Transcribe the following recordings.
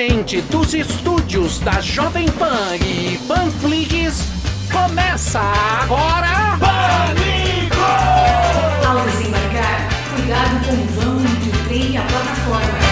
Diretamente dos estúdios da Jovem Pan e Panflix, começa agora... Pânico! Ao desembarcar, cuidado com o vão entre o trem e a plataforma.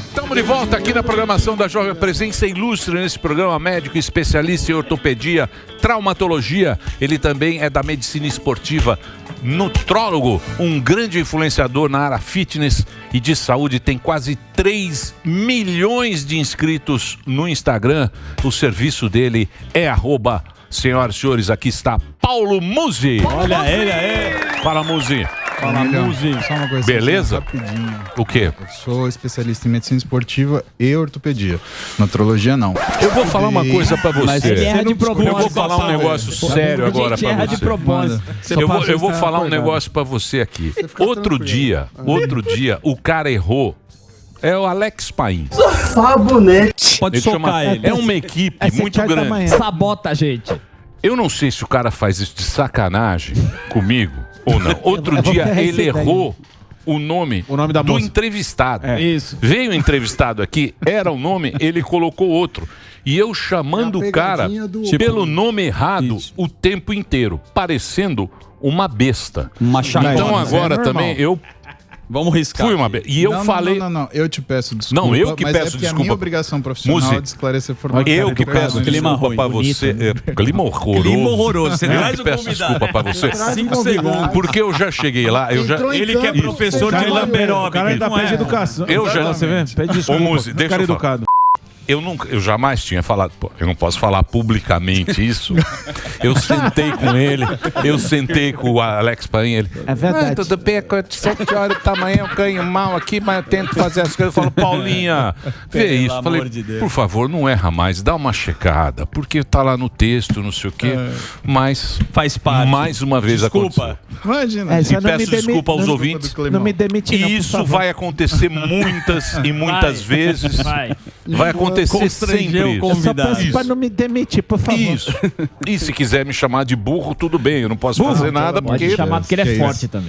Estamos de volta aqui na programação da Jovem, presença ilustre nesse programa, médico especialista em ortopedia, traumatologia. Ele também é da medicina esportiva, nutrólogo, um grande influenciador na área fitness e de saúde. Tem quase 3 milhões de inscritos no Instagram. O serviço dele é @ senhoras e senhores, aqui está Paulo Musi. Olha ele aí. Fala, Musi. Fala, Musi. Só uma coisa. Beleza? Rapidinho. O quê? Eu sou especialista em medicina esportiva e ortopedia. Nutrologia, não. Eu vou falar uma coisa pra você. Mas ele erra de propósito. Eu vou falar um negócio sério agora pra erra você. de propósito. Eu vou falar um negócio pra você aqui. Outro dia, o cara errou. É o Alex Paim. Pode socar ele. É uma equipe muito grande. Sabota a gente. Eu não sei se o cara faz isso de sacanagem comigo ou não. Outro dia ele errou o nome da do moça. entrevistado. Isso. Veio o entrevistado aqui, era o nome, ele colocou outro. E eu chamando o cara pelo nome errado o tempo inteiro, parecendo uma besta. Uma chacota. Então agora também eu Vamos riscar. fui uma besta. E eu falei... Não. Eu te peço desculpa. Não, eu que mas peço é porque desculpa. É minha obrigação profissional Muzi, de esclarecer formato. Eu que peço Clima desculpa ruim, pra bonito, você. né? Clima horroroso. Clima horroroso. Você Eu traz que o peço convidado. desculpa pra você. 5 segundos. Porque eu já cheguei lá, Ele que é professor de Lamberob. O cara ainda pede educação. Eu já- Você vê? Pede desculpa. Muzi, deixa cara eu falar. educado. Eu jamais tinha falado, pô, eu não posso falar publicamente isso. Eu sentei com ele, eu sentei com o Alex Paim, ele... É verdade. Tudo bem, 7 horas da manhã eu ganho mal aqui, mas eu tento fazer as coisas. Eu falo, Paulinha, vê Pelo isso. amor Falei, de Deus. por favor, não erra mais, dá uma checada, porque tá lá no texto, não sei o quê, mas Faz parte. mais uma vez Desculpa. aconteceu. Imagina. E peço desculpa aos ouvintes. Não me demite, não, E por isso favor. vai acontecer muitas e muitas vezes. Vai acontecer Constranger sempre o isso. Eu só convidado. peço pra não me demitir, por favor. Isso. E se quiser me chamar de burro, tudo bem. Eu não posso fazer nada Pode porque... chamar porque ele é forte também.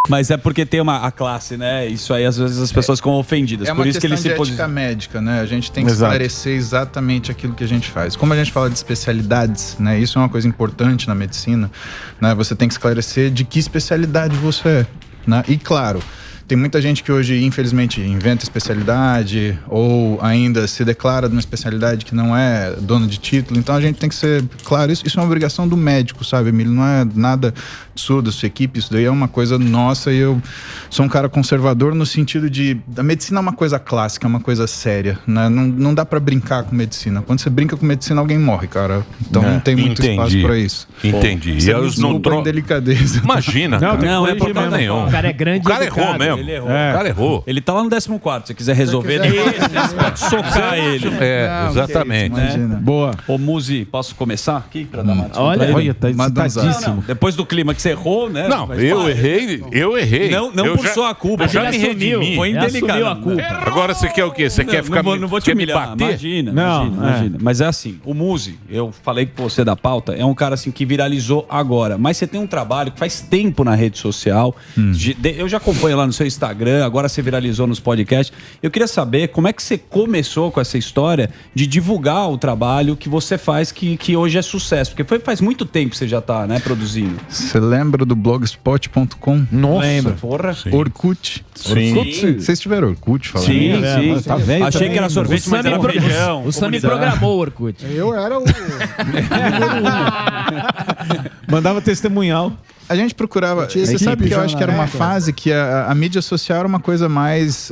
Mas é porque tem a classe, né? Isso aí, às vezes, as pessoas ficam ofendidas. É uma Por isso que ele questão se de ética posiciona. médica, né? A gente tem que Exato. esclarecer exatamente aquilo que a gente faz. Como a gente fala de especialidades, né? Isso é uma coisa importante na medicina, né? Você tem que esclarecer de que especialidade você é, né? E claro, tem muita gente que hoje, infelizmente, inventa especialidade ou ainda se declara de uma especialidade que não é dono de título. Então a gente tem que ser claro, isso é uma obrigação do médico, sabe, Emílio? Não é nada sua, da sua equipe, isso daí é uma coisa nossa e eu sou um cara conservador no sentido de... A medicina é uma coisa clássica, é uma coisa séria, né? Não dá pra brincar com medicina. Quando você brinca com medicina, alguém morre, cara. Então não tem muito espaço pra isso. Entendi. Você E me os desculpa a nutro... indelicadeza. Imagina, Não, cara. tem que Não, é corrigir problema mesmo. nenhum. O cara é grande O cara educado, errou mesmo. Ele errou. O cara errou. Ele tá lá no 14º. Se você quiser resolver, depois você pode socar ele. É, exatamente. Imagina. Boa. Ô, Muzi, posso começar aqui pra dar uma Olha, tá Madonzada. excitadíssimo. Depois do clima que você errou, né? Não, Mas eu para. errei. Não Eu por já- sua culpa. eu já Ele me assumiu. redimi. Foi Ele indelicado. assumiu a culpa. Agora você quer o quê? Você quer ficar não vou te quer me humilhar, bater? imagina, Não, imagina. Mas é assim, o Muzi, eu falei com você da pauta, é um cara assim que viralizou agora, mas você tem um trabalho que faz tempo na rede social, eu já acompanho lá no seu Instagram, agora você viralizou nos podcasts. Eu queria saber como é que você começou com essa história de divulgar o trabalho que você faz, que hoje é sucesso, porque faz muito tempo que você já tá, né, produzindo. Você lembra do blogspot.com? Nossa. Lembra? Porra. Orkut. Sim. Vocês tiveram Orkut falando? Sim, nisso? sim. Tá velho Achei também, que era né? sorvete, mas era feijão. O Sami programou o Orkut. Eu era o Mandava testemunhal. A gente procurava. tinha Você equipe sabe que eu já acho que na era uma época. fase que a mídia social era uma coisa mais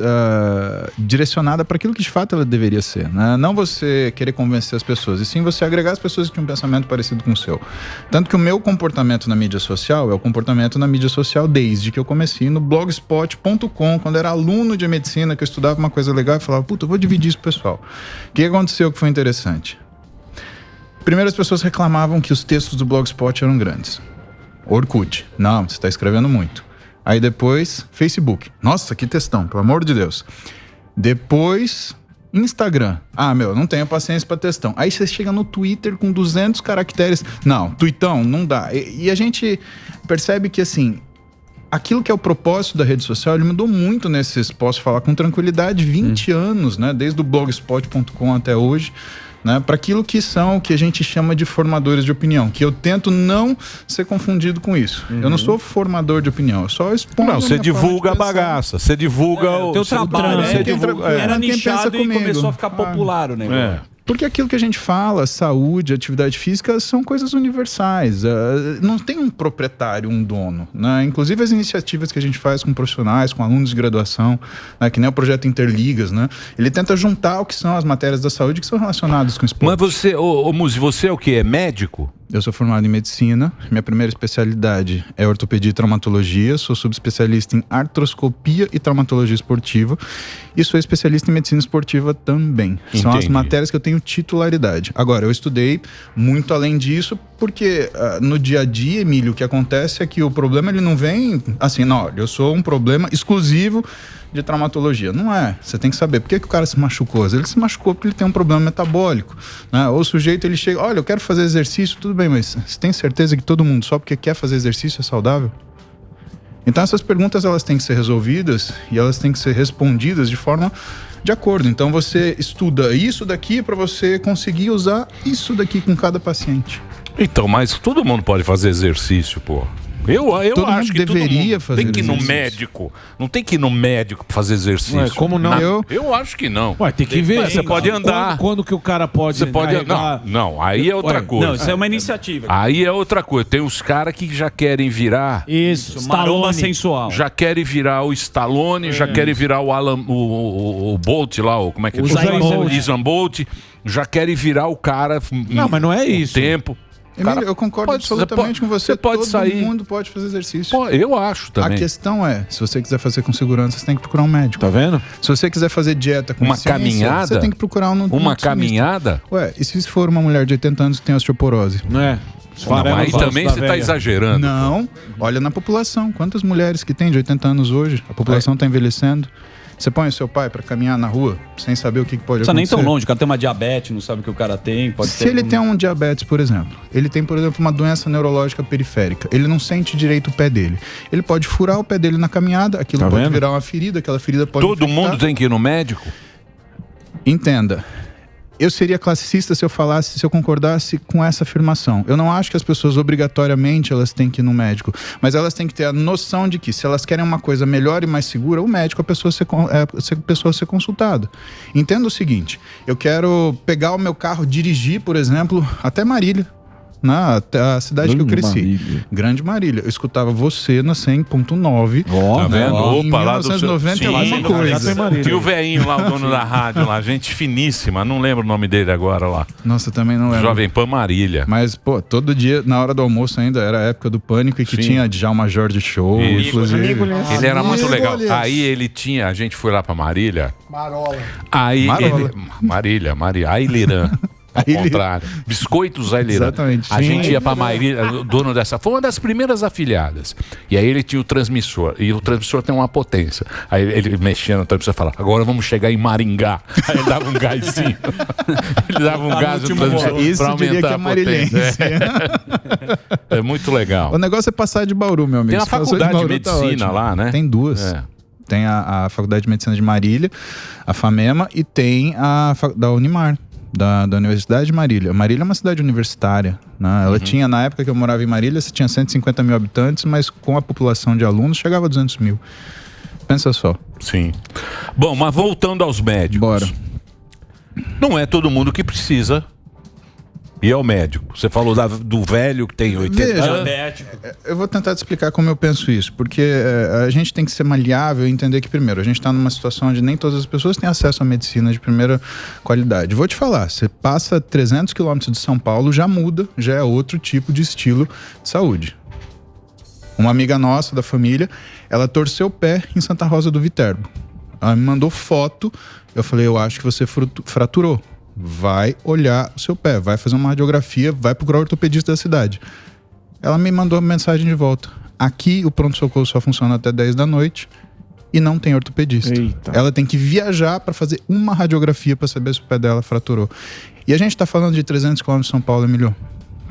direcionada para aquilo que de fato ela deveria ser, né? Não você querer convencer as pessoas, e sim você agregar as pessoas que tinham um pensamento parecido com o seu. Tanto que o meu comportamento na mídia social é o comportamento na mídia social desde que eu comecei no blogspot.com, quando era aluno de medicina, que eu estudava uma coisa legal e falava, puta, eu vou dividir isso pro pessoal. O que aconteceu que foi interessante? Primeiro, as pessoas reclamavam que os textos do Blogspot eram grandes. Orkut. Não, você está escrevendo muito. Aí depois, Facebook. Nossa, que textão, pelo amor de Deus. Depois, Instagram. Ah, meu, não tenho paciência para textão. Aí você chega no Twitter com 200 caracteres. Não, tuitão, não dá. E a gente percebe que, assim, aquilo que é o propósito da rede social, ele mudou muito nesses, posso falar com tranquilidade, 20 anos, né? Desde o blogspot.com até hoje. Né, para aquilo que são o que a gente chama de formadores de opinião, que eu tento não ser confundido com isso. Eu não sou formador de opinião, eu só exponho. Não, você divulga a bagaça, você divulga o teu trabalho. você divulga, Era quem nichado pensa e comigo. começou a ficar popular o negócio. Porque aquilo que a gente fala, saúde, atividade física, são coisas universais. Não tem um proprietário, um dono. Né? Inclusive as iniciativas que a gente faz com profissionais, com alunos de graduação, né? Que nem o projeto Interligas, né? Ele tenta juntar o que são as matérias da saúde que são relacionadas com esporte. Mas você, Muzi, você é o quê? É médico? Eu sou formado em medicina, minha primeira especialidade é ortopedia e traumatologia, sou subespecialista em artroscopia e traumatologia esportiva e sou especialista em medicina esportiva também. São as matérias que eu tenho titularidade. Agora, eu estudei muito além disso porque no dia a dia, Emílio, o que acontece é que o problema ele não vem assim, não, eu sou um problema exclusivo de traumatologia. Não é. Você tem que saber por que o cara se machucou. Ele se machucou porque ele tem um problema metabólico. Né? Ou o sujeito ele chega, olha, eu quero fazer exercício, tudo bem, mas você tem certeza que todo mundo só porque quer fazer exercício é saudável? Então essas perguntas elas têm que ser resolvidas e elas têm que ser respondidas de forma de acordo. Então você estuda isso daqui para você conseguir usar isso daqui com cada paciente. Então, mas todo mundo pode fazer exercício, pô. Eu Todo acho mundo que deveria todo mundo tem que ir no exercício. médico. Não tem que ir no médico pra fazer exercício. Ué, como não? Eu acho que não. Ué, tem que ver. Você pode andar. Quando que o cara pode Você pode carregar... Não, aí é outra coisa. Não, isso é uma iniciativa. Aí é outra coisa. Tem uns caras que já querem virar. Isso, Maromba Stallone. sensual. Já querem virar o Stallone, já querem virar o Alan, o Bolt lá, como é que O chama? Usain Bolt. Usain Bolt, já querem virar o cara. Não, mas não é isso. Tempo. Emílio, Cara, eu concordo pode- absolutamente você com você. você pode Todo sair- mundo pode fazer exercício. Pô, eu acho A também. questão é, se você quiser fazer com segurança, você tem que procurar um médico. Tá vendo? Se você quiser fazer dieta com Uma ciência, caminhada? você tem que procurar um Uma nutricionista. caminhada? Ué, e se for uma mulher de 80 anos que tem osteoporose? Não é? Os Não, farelos aí falsos também da você tá velha. exagerando. Não. Olha na população. Quantas mulheres que tem de 80 anos hoje? A população está envelhecendo. Você põe o seu pai para caminhar na rua sem saber o que pode Não precisa nem acontecer. tão longe, o cara tem uma diabetes, não sabe o que o cara tem. Pode Se ter ele tem um diabetes, por exemplo, ele tem, por exemplo, uma doença neurológica periférica, ele não sente direito o pé dele. Ele pode furar o pé dele na caminhada, aquilo Tá pode vendo? virar uma ferida, aquela ferida pode Todo infectar. mundo tem que ir no médico? Entenda. Eu seria classicista se eu concordasse com essa afirmação. Eu não acho que as pessoas obrigatoriamente elas têm que ir no médico, mas elas têm que ter a noção de que se elas querem uma coisa melhor e mais segura, o médico a pessoa ser consultada. Entenda o seguinte, eu quero pegar o meu carro, dirigir, por exemplo, até Marília. Até a cidade que eu cresci. Marília. Grande Marília. Eu escutava você na 100.9. Tá vendo? Em Opa, lá do seu... 1990 e alguma Sim, coisa. Já tem Marília. Tinha o velhinho lá, o dono da rádio lá, gente finíssima, não lembro o nome dele agora lá. Nossa, também não lembro. Jovem Pan Marília. Mas, pô, todo dia, na hora do almoço ainda, era a época do Pânico e que Sim. tinha Djalma Jorge Show, Isso. inclusive. Ele era muito legal. Amigos. Aí ele tinha, a gente foi lá pra Marília. Marola. Aí Marola. Marília, Ailirã. Ao Ailirã. contrário. Biscoitos Ailirã. Exatamente. A Sim. gente ia pra Marília, o dono dessa. Foi uma das primeiras afiliadas. E aí ele tinha o transmissor. E o transmissor tem uma potência. Aí ele mexia no transmissor e falava: agora vamos chegar em Maringá. Aí ele dava um gásinho. Ele dava um gás no transmissor Isso pra eu diria aumentar que é a potência. marilhense. É muito legal. O negócio é passar de Bauru, meu amigo. Tem a Se passou faculdade de Bauru, tá medicina ótimo. lá, né? Tem duas. É. Tem a Faculdade de Medicina de Marília, a FAMEMA, e tem da Unimar. Da Universidade de Marília. Marília é uma cidade universitária, né? Ela tinha, na época que eu morava em Marília, você tinha 150 mil habitantes, mas com a população de alunos chegava a 200 mil. Pensa só. Sim. Bom, mas voltando aos médicos. Bora. Não é todo mundo que precisa ir ao médico. Você falou do velho que tem 80 Veja, anos. eu vou tentar te explicar como eu penso isso, porque a gente tem que ser maleável e entender que, primeiro, a gente está numa situação onde nem todas as pessoas têm acesso à medicina de primeira qualidade. Vou te falar, você passa 300 quilômetros de São Paulo, já muda, já é outro tipo de estilo de saúde. Uma amiga nossa da família, ela torceu o pé em Santa Rosa do Viterbo. Ela me mandou foto, eu falei, eu acho que você fraturou. Vai olhar o seu pé, vai fazer uma radiografia, vai procurar o ortopedista da cidade. Ela me mandou uma mensagem de volta. Aqui o pronto-socorro só funciona até 10 da noite e não tem ortopedista. Eita. Ela tem que viajar para fazer uma radiografia para saber se o pé dela fraturou. E a gente tá falando de 300 km de São Paulo, Emílio.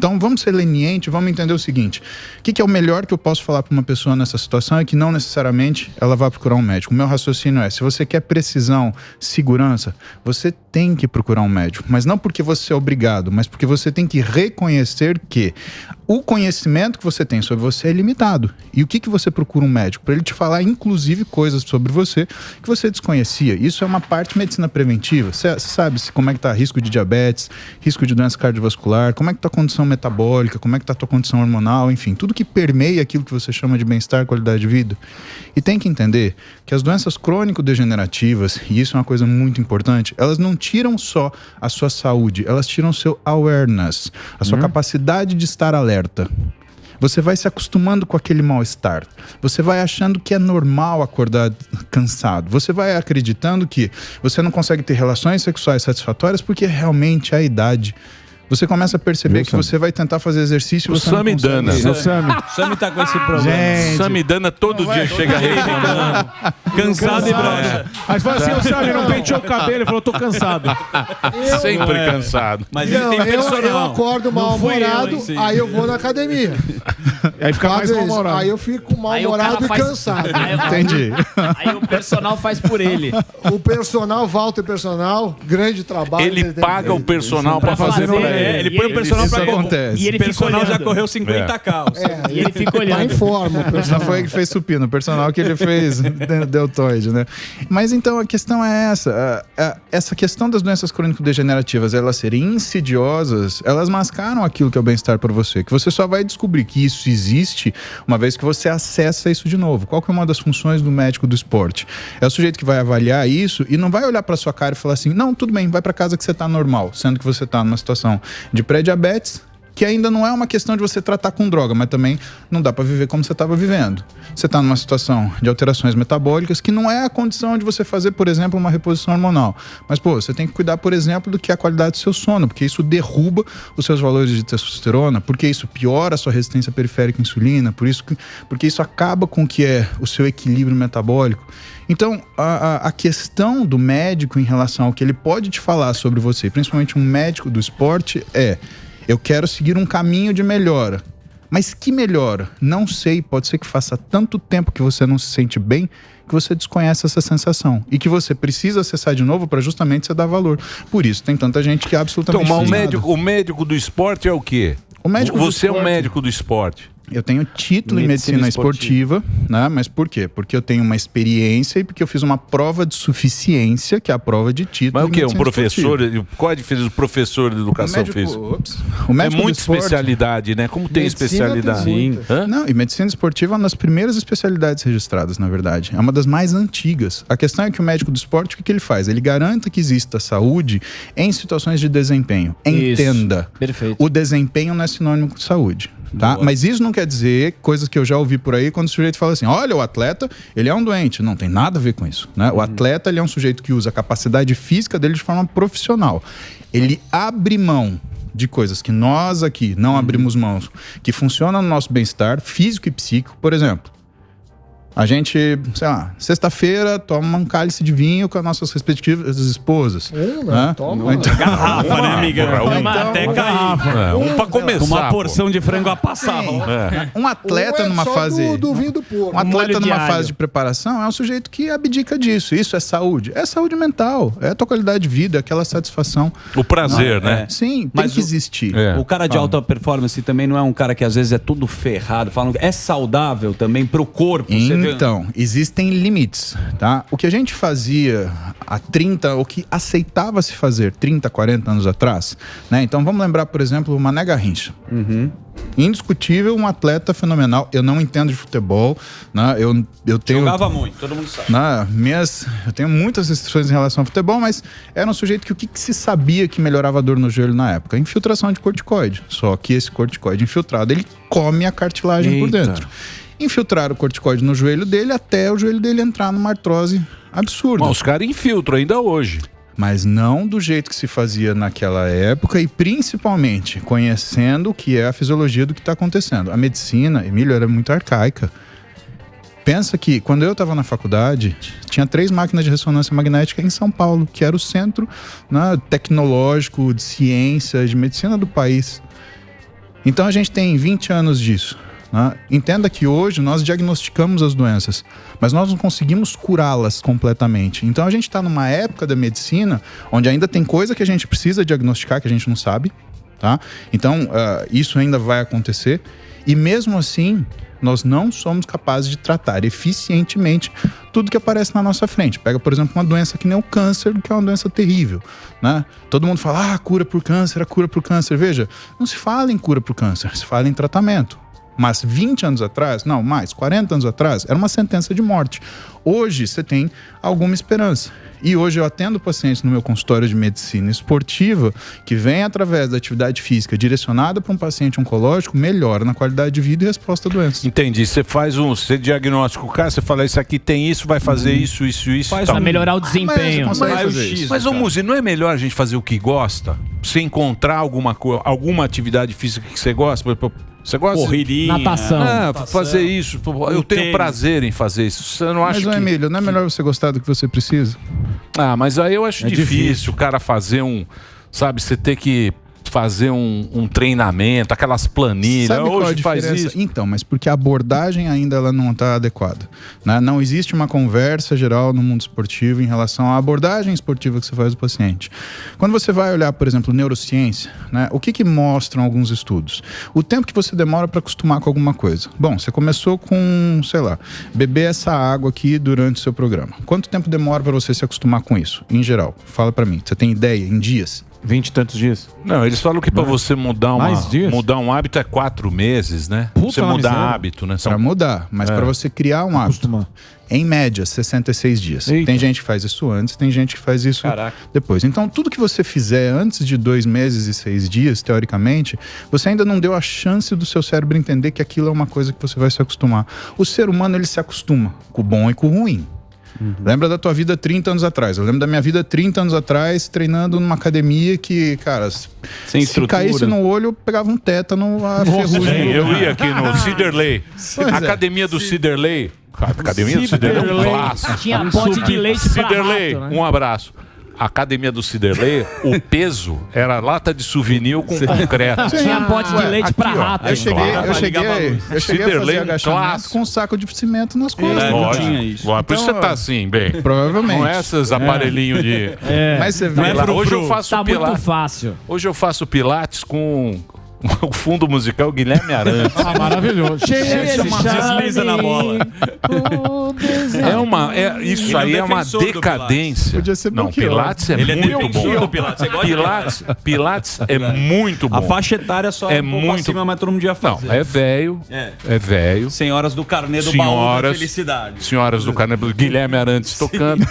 Então vamos ser leniente, vamos entender o seguinte: o que é o melhor que eu posso falar para uma pessoa nessa situação é que não necessariamente ela vai procurar um médico. O meu raciocínio é, se você quer precisão, segurança, você tem que procurar um médico, mas não porque você é obrigado, mas porque você tem que reconhecer que o conhecimento que você tem sobre você é limitado. E o que você procura um médico? Para ele te falar, inclusive, coisas sobre você que você desconhecia. Isso é uma parte de medicina preventiva. Você sabe como é que está risco de diabetes, risco de doença cardiovascular, como é que está a condição metabólica, como é que está a tua condição hormonal, enfim, tudo que permeia aquilo que você chama de bem-estar, qualidade de vida. E tem que entender que as doenças crônico-degenerativas, e isso é uma coisa muito importante, elas não tiram só a sua saúde, elas tiram o seu awareness, a sua capacidade de estar alerta. Você vai se acostumando com aquele mal-estar. Você vai achando que é normal acordar cansado. Você vai acreditando que você não consegue ter relações sexuais satisfatórias porque realmente é a idade. Você começa a perceber que você vai tentar fazer exercício. O Samidana. O Sami tá com esse problema. Gente, Samidana todo dia chega reclamando. Cansado e broxa. Aí fala assim, o Sami não penteou o cabelo, ele falou, tô cansado. Sempre cansado. Mas Não, ele tem eu personal. acordo mal-humorado, aí eu vou na academia. Aí fica mais mal-humorado. Aí eu fico mal-humorado e cansado. entendi. Aí o personal faz por ele. O personal, Walter Personal, grande trabalho. Ele paga o personal pra fazer o Ele põe o personal Isso pra acontece. E ele O personal fica já olhando. correu 50 carros. E ele fica Tá em olhando. forma o Não personal. foi ele que fez supino, o personal que ele fez deltoide, né? Mas então a questão é essa. Essa questão das doenças crônico-degenerativas, elas serem insidiosas, elas mascaram aquilo que é o bem-estar para você. Que você só vai descobrir que isso existe uma vez que você acessa isso de novo. Qual que é uma das funções do médico do esporte? É o sujeito que vai avaliar isso e não vai olhar para sua cara e falar assim, não, tudo bem, vai para casa que você tá normal, sendo que você tá numa situação de pré-diabetes, que ainda não é uma questão de você tratar com droga, mas também não dá para viver como você estava vivendo. Você está numa situação de alterações metabólicas que não é a condição de você fazer, por exemplo, uma reposição hormonal. Mas, você tem que cuidar, por exemplo, do que é a qualidade do seu sono, porque isso derruba os seus valores de testosterona, porque isso piora a sua resistência periférica à insulina, porque isso acaba com o que é o seu equilíbrio metabólico. Então, a questão do médico em relação ao que ele pode te falar sobre você, principalmente um médico do esporte, eu quero seguir um caminho de melhora. Mas que melhora? Não sei, pode ser que faça tanto tempo que você não se sente bem que você desconhece essa sensação. E que você precisa acessar de novo para justamente você dar valor. Por isso tem tanta gente que é absolutamente Então, mas fascinada. o médico do esporte é o quê? O médico do Você é um esporte- médico do esporte. Eu tenho título em medicina esportiva, né? Mas por quê? Porque eu tenho uma experiência e porque eu fiz uma prova de suficiência, que é a prova de título. Mas o em quê? Um medicina professor? esportiva. Qual é a diferença do professor de educação O física? médico É do muita esporte- especialidade, né? Como tem Medicina especialidade? tem muita. Hã? Não, e medicina esportiva é uma das primeiras especialidades registradas, na verdade. É uma das mais antigas. A questão é que o médico do esporte, o que ele faz? Ele garanta que exista saúde em situações de desempenho. Isso. Entenda. Perfeito. O desempenho não é sinônimo de saúde. Tá? Mas isso não quer dizer, coisas que eu já ouvi por aí, quando o sujeito fala assim, olha, o atleta, ele é um doente. Não tem nada a ver com isso, né? O atleta, ele é um sujeito que usa a capacidade física dele de forma profissional. Ele abre mão de coisas que nós aqui não abrimos mãos, que funcionam no nosso bem-estar físico e psíquico. Por exemplo, a gente, sei lá, sexta-feira toma um cálice de vinho com as nossas respectivas esposas. Né? Toma. Então, Garrafa, né, amiga? Até cair. Um pra começar. Com uma pô. porção de frango a passar. um atleta Ou é numa só fase... do vinho do porco. Um atleta molho de numa alho. fase de preparação é um sujeito que abdica disso. Isso é saúde. É saúde mental. É a tua qualidade de vida, aquela satisfação. O prazer, né? Sim, Mas tem que existir. É. O cara de alta performance também não é um cara que às vezes é tudo ferrado. Falam, é saudável também pro corpo. Você vê- Então, existem limites, tá? O que a gente fazia há 30, o que aceitava se fazer 30, 40 anos atrás, né? Então vamos lembrar, por exemplo, o Mané Garrincha. Indiscutível, um atleta fenomenal. Eu não entendo de futebol, né? Eu tenho... Jogava muito, todo mundo sabe. Eu tenho muitas restrições em relação ao futebol, mas era um sujeito que o que se sabia que melhorava a dor no joelho na época? Infiltração de corticoide. Só que esse corticoide infiltrado, ele come a cartilagem por dentro. Infiltraram o corticoide no joelho dele até o joelho dele entrar numa artrose absurda. Mas os caras infiltram ainda hoje. Mas não do jeito que se fazia naquela época e principalmente conhecendo o que é a fisiologia do que está acontecendo. A medicina, Emílio, era muito arcaica. Pensa que quando eu estava na faculdade, tinha 3 máquinas de ressonância magnética em São Paulo, que era o centro, né, tecnológico, de ciência, de medicina do país. Então a gente tem 20 anos disso. Né? Entenda que hoje nós diagnosticamos as doenças, mas nós não conseguimos curá-las completamente. Então a gente está numa época da medicina onde ainda tem coisa que a gente precisa diagnosticar que a gente não sabe. Tá? Então isso ainda vai acontecer. E mesmo assim, nós não somos capazes de tratar eficientemente tudo que aparece na nossa frente. Pega, por exemplo, uma doença que nem o câncer, que é uma doença terrível, né? Todo mundo fala, cura por câncer, a cura por câncer. Veja, não se fala em cura por câncer, se fala em tratamento. Mas 20 anos atrás, não, mais, 40 anos atrás, era uma sentença de morte. Hoje você tem alguma esperança. E hoje eu atendo pacientes no meu consultório de medicina esportiva que vem através da atividade física direcionada para um paciente oncológico, melhora na qualidade de vida e resposta à doença. Entendi. Você diagnostica o cara, você fala, isso aqui tem isso, vai fazer isso. Para melhorar o desempenho. Mas ô Muzi, não é melhor a gente fazer o que gosta? Você encontrar alguma atividade física que você gosta? Você gosta corridinha, natação. Fazer isso. Eu tenho prazer em fazer isso. Você não acha que... Emílio, não é melhor você gostar do que você precisa? Mas aí eu acho difícil o cara fazer você ter que fazer um treinamento, aquelas planilhas. Sabe qual a diferença? Faz isso. Então, mas porque a abordagem ainda ela não está adequada. Né? Não existe uma conversa geral no mundo esportivo em relação à abordagem esportiva que você faz do paciente. Quando você vai olhar, por exemplo, neurociência, né? O que mostram alguns estudos? O tempo que você demora para acostumar com alguma coisa. Bom, você começou com, beber essa água aqui durante o seu programa. Quanto tempo demora para você se acostumar com isso? Em geral, fala para mim. Você tem ideia? Em dias? 20 e tantos dias. Não, eles falam que para você mudar um hábito é 4 meses, né? Você mudar hábito, né? Para mudar, mas para você criar um hábito, em média, 66 dias. Eita. Tem gente que faz isso antes, tem gente que faz isso depois. Então, tudo que você fizer antes de 2 meses e 6 dias, teoricamente, você ainda não deu a chance do seu cérebro entender que aquilo é uma coisa que você vai se acostumar. O ser humano, ele se acostuma com o bom e com o ruim. Lembra da tua vida 30 anos atrás. Eu lembro da minha vida 30 anos atrás, treinando numa academia que, cara, se caísse no olho, eu pegava um tétano, a ferrugem. Eu ia aqui no Ciderley. Academia do Ciderley. Academia do Ciderley, um clássico. Tinha pote de leite pra Ciderley, rato, né? Um abraço. A academia do Ciderley, o peso era lata de souvenir com concreto. Tinha pote de leite pra rato. Eu cheguei a fazer agachamento com um saco de cimento nas costas. Não tinha isso. Por isso você tá assim, bem. Provavelmente. Com esses aparelhinhos de... Mas você vê... Hoje eu faço tá pilates. Muito fácil. Hoje eu faço pilates com... O fundo musical Guilherme Arantes. Maravilhoso. Desliza na bola. Isso aí é uma decadência. Podia ser não, Pilates é muito bom. Pilates é muito bom. A faixa etária só é muito acima, mas todo mundo ia fazer. Não, é velho. É velho. Senhoras do carnê do baú da felicidade. Senhoras do carnê do Guilherme Arantes tocando.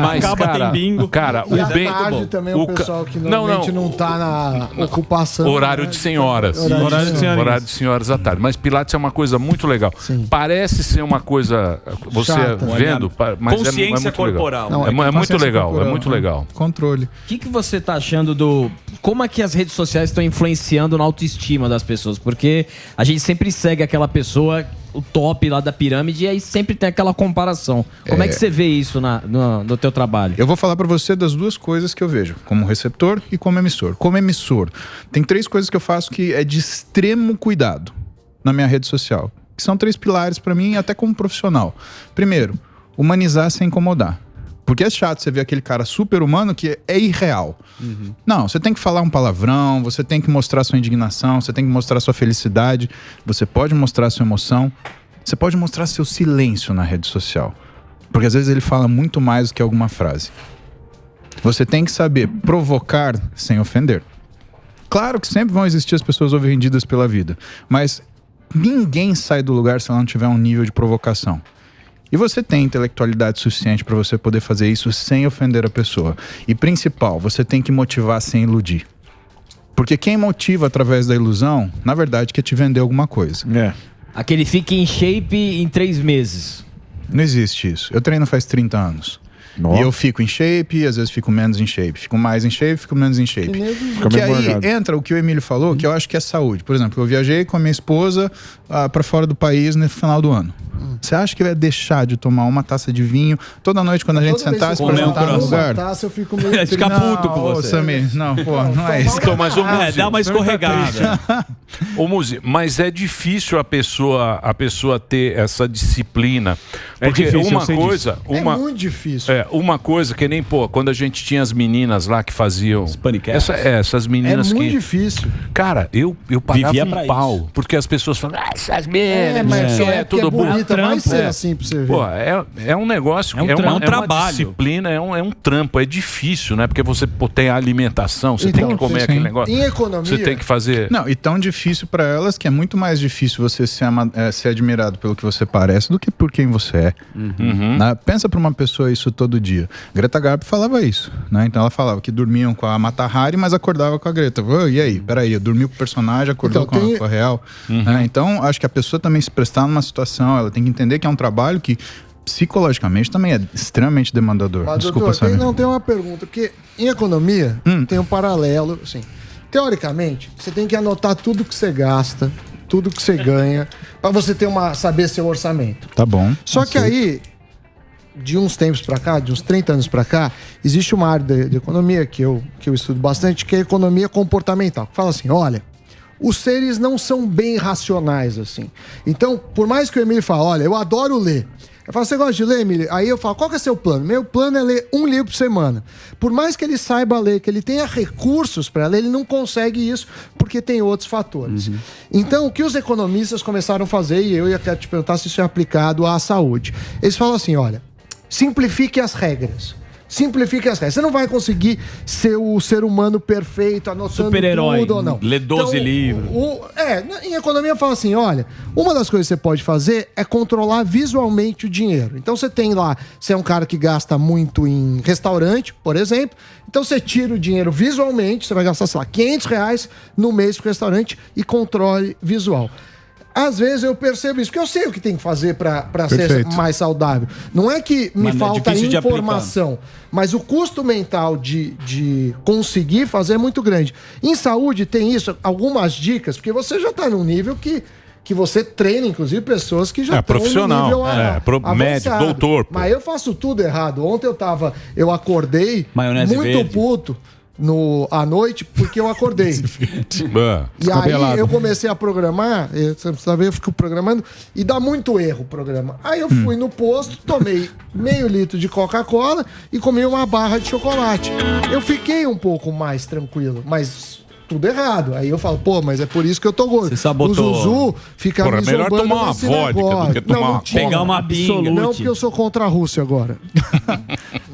Mas, tem bingo. Cara, o bem... também o pessoal que normalmente não tá na ocupação. Horário de senhoras. Horário de senhoras à tarde. Mas Pilates é uma coisa muito legal. Sim. Parece ser uma coisa... Você chata, vendo, mas consciência é muito corporal. Legal. É muito legal. É muito legal. Controle. O que você tá achando do... Como é que as redes sociais estão influenciando na autoestima das pessoas? Porque a gente sempre segue aquela pessoa... o top lá da pirâmide e aí sempre tem aquela comparação. Como é que você vê isso no teu trabalho? Eu vou falar para você das duas coisas que eu vejo, como receptor e como emissor. Como emissor, tem 3 coisas que eu faço que é de extremo cuidado na minha rede social, que são 3 pilares para mim, até como profissional. Primeiro, humanizar sem incomodar. Porque é chato você ver aquele cara super humano que é irreal. Não, você tem que falar um palavrão, você tem que mostrar sua indignação, você tem que mostrar sua felicidade, você pode mostrar sua emoção, você pode mostrar seu silêncio na rede social. Porque às vezes ele fala muito mais do que alguma frase. Você tem que saber provocar sem ofender. Claro que sempre vão existir as pessoas ofendidas pela vida, mas ninguém sai do lugar se ela não tiver um nível de provocação. E você tem intelectualidade suficiente para você poder fazer isso sem ofender a pessoa. E principal, você tem que motivar sem iludir. Porque quem motiva através da ilusão, na verdade, quer te vender alguma coisa. Aquele fique em shape em 3 meses. Não existe isso. Eu treino faz 30 anos. E eu fico em shape, às vezes fico menos em shape. Fico mais em shape, fico menos em shape. Que aí entra o que o Emílio falou, que eu acho que é saúde. Por exemplo, eu viajei com a minha esposa para fora do país no final do ano. Você acha que vai deixar de tomar uma taça de vinho toda noite quando a gente sentasse para jantar no lugar? Taça, eu fico meio fica puto com você. Samir, não, pô, não é isso. Então, mas o Muzi, dá uma escorregada. Ô Muzi, mas é difícil a pessoa ter essa disciplina. Porque difícil, é muito difícil. Uma coisa que nem, quando a gente tinha as meninas lá que faziam essas meninas muito difícil. Cara, eu pagava um pau, porque as pessoas falam, essas meninas, tudo bom. Vai ser assim pra você ver. Pô, é um negócio, é um trabalho. Uma disciplina, é um trampo, é difícil, né? Porque você tem a alimentação, você tem que comer aquele negócio. Em economia... Você tem que fazer... Não, e tão difícil pra elas que é muito mais difícil você ser admirado pelo que você parece do que por quem você é. Né? Pensa pra uma pessoa isso todo dia. Greta Garbo falava isso, né? Então ela falava que dormiam com a Mata Hari, mas acordava com a Greta. E aí? Peraí, eu dormi com o personagem, acordou com a real. Né? Então, acho que a pessoa também se prestar numa situação, ela tem que entender que é um trabalho que psicologicamente também é extremamente demandador. Mas, Desculpa, doutor, tem uma pergunta, porque em economia tem um paralelo, assim, teoricamente, você tem que anotar tudo que você gasta, tudo que você ganha, para você saber seu orçamento. Tá bom. Só que aí, de uns tempos para cá, de uns 30 anos para cá, existe uma área de economia que eu estudo bastante, que é a economia comportamental. Fala assim, olha, os seres não são bem racionais, assim. Então, por mais que o Emílio fale, olha, eu adoro ler. Eu falo, você gosta de ler, Emílio? Aí eu falo, qual que é seu plano? Meu plano é ler um livro por semana. Por mais que ele saiba ler, que ele tenha recursos para ler, ele não consegue isso porque tem outros fatores. Então, o que os economistas começaram a fazer, e eu ia te perguntar se isso é aplicado à saúde. Eles falam assim, olha, simplifique as regras. Simplifique as regras. Você não vai conseguir ser o ser humano perfeito, anotando tudo ou não. Lê 12 livros. Em economia fala assim, olha, uma das coisas que você pode fazer é controlar visualmente o dinheiro. Então você tem lá, você é um cara que gasta muito em restaurante, por exemplo, então você tira o dinheiro visualmente, você vai gastar, sei lá, R$500 no mês pro restaurante e controle visual. Às vezes eu percebo isso, porque eu sei o que tem que fazer para ser mais saudável. Não é que me falta informação, mas o custo mental de conseguir fazer é muito grande. Em saúde tem isso, algumas dicas, porque você já está num nível que você treina, inclusive, pessoas que já estão no nível avançado. Médico, doutor. Mas eu faço tudo errado. Ontem eu acordei muito puto à noite, porque eu acordei. E aí eu comecei a programar, eu fico programando, e dá muito erro o programa. Aí eu fui no posto, tomei meio litro de Coca-Cola e comi uma barra de chocolate. Eu fiquei um pouco mais tranquilo, mas tudo errado. Aí eu falo, mas é por isso que eu tô gordo. Você sabotou. O Zuzu fica me zombando. Melhor tomar uma vodka do que tomar pegar uma pinga. Não, porque eu sou contra a Rússia agora.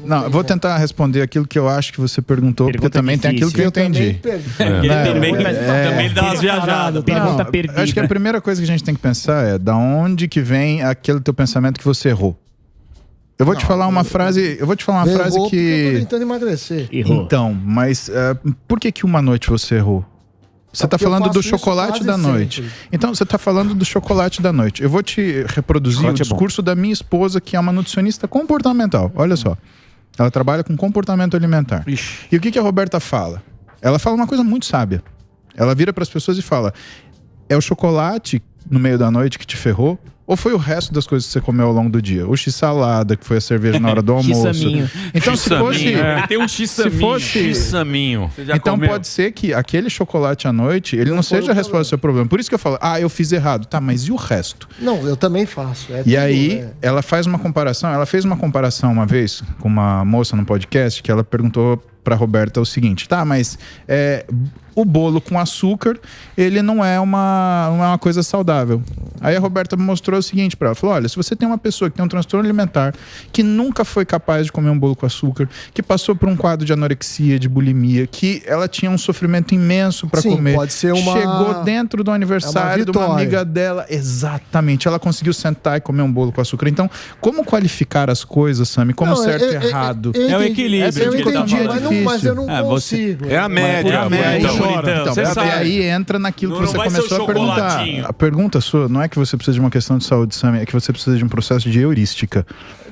Não, eu vou tentar responder aquilo que eu acho que você perguntou, porque também tem aquilo que eu entendi. Também dá umas viajadas. Pergunta perdida. Acho que a primeira coisa que a gente tem que pensar é da onde que vem aquele teu pensamento que você errou. Eu vou te falar uma frase que... Eu tô tentando emagrecer. Então, mas por que uma noite você errou? Você tá falando do chocolate da noite. Então, você tá falando do chocolate da noite. Eu vou te reproduzir o discurso da minha esposa, que é uma nutricionista comportamental. Olha só. Ela trabalha com comportamento alimentar. E o que a Roberta fala? Ela fala uma coisa muito sábia. Ela vira para as pessoas e fala: é o chocolate no meio da noite que te ferrou? Ou foi o resto das coisas que você comeu ao longo do dia? O x-salada, que foi a cerveja na hora do almoço. Então, se fosse... Tem um x-saminho. Se fosse... X-saminho. Então pode ser que aquele chocolate à noite, ele não seja a resposta do seu problema. Por isso que eu falo, eu fiz errado. Tá, mas e o resto? Não, eu também faço. E aí, ela faz uma comparação. Ela fez uma comparação uma vez com uma moça no podcast, que ela perguntou pra Roberta o seguinte: tá, mas o bolo com açúcar, ele não é uma coisa saudável. Aí a Roberta mostrou o seguinte pra ela, falou: olha, se você tem uma pessoa que tem um transtorno alimentar, que nunca foi capaz de comer um bolo com açúcar, que passou por um quadro de anorexia, de bulimia, que ela tinha um sofrimento imenso pra comer, pode ser chegou dentro do aniversário de uma amiga dela, exatamente, ela conseguiu sentar e comer um bolo com açúcar. Então, como qualificar as coisas, Sami, como certo e errado? É o equilíbrio. Eu entendi, mas eu não consigo. É a média. Então, e aí entra naquilo que você começou a perguntar. A pergunta sua não é que você precisa de uma questão de saúde, Sami, é que você precisa de um processo de heurística.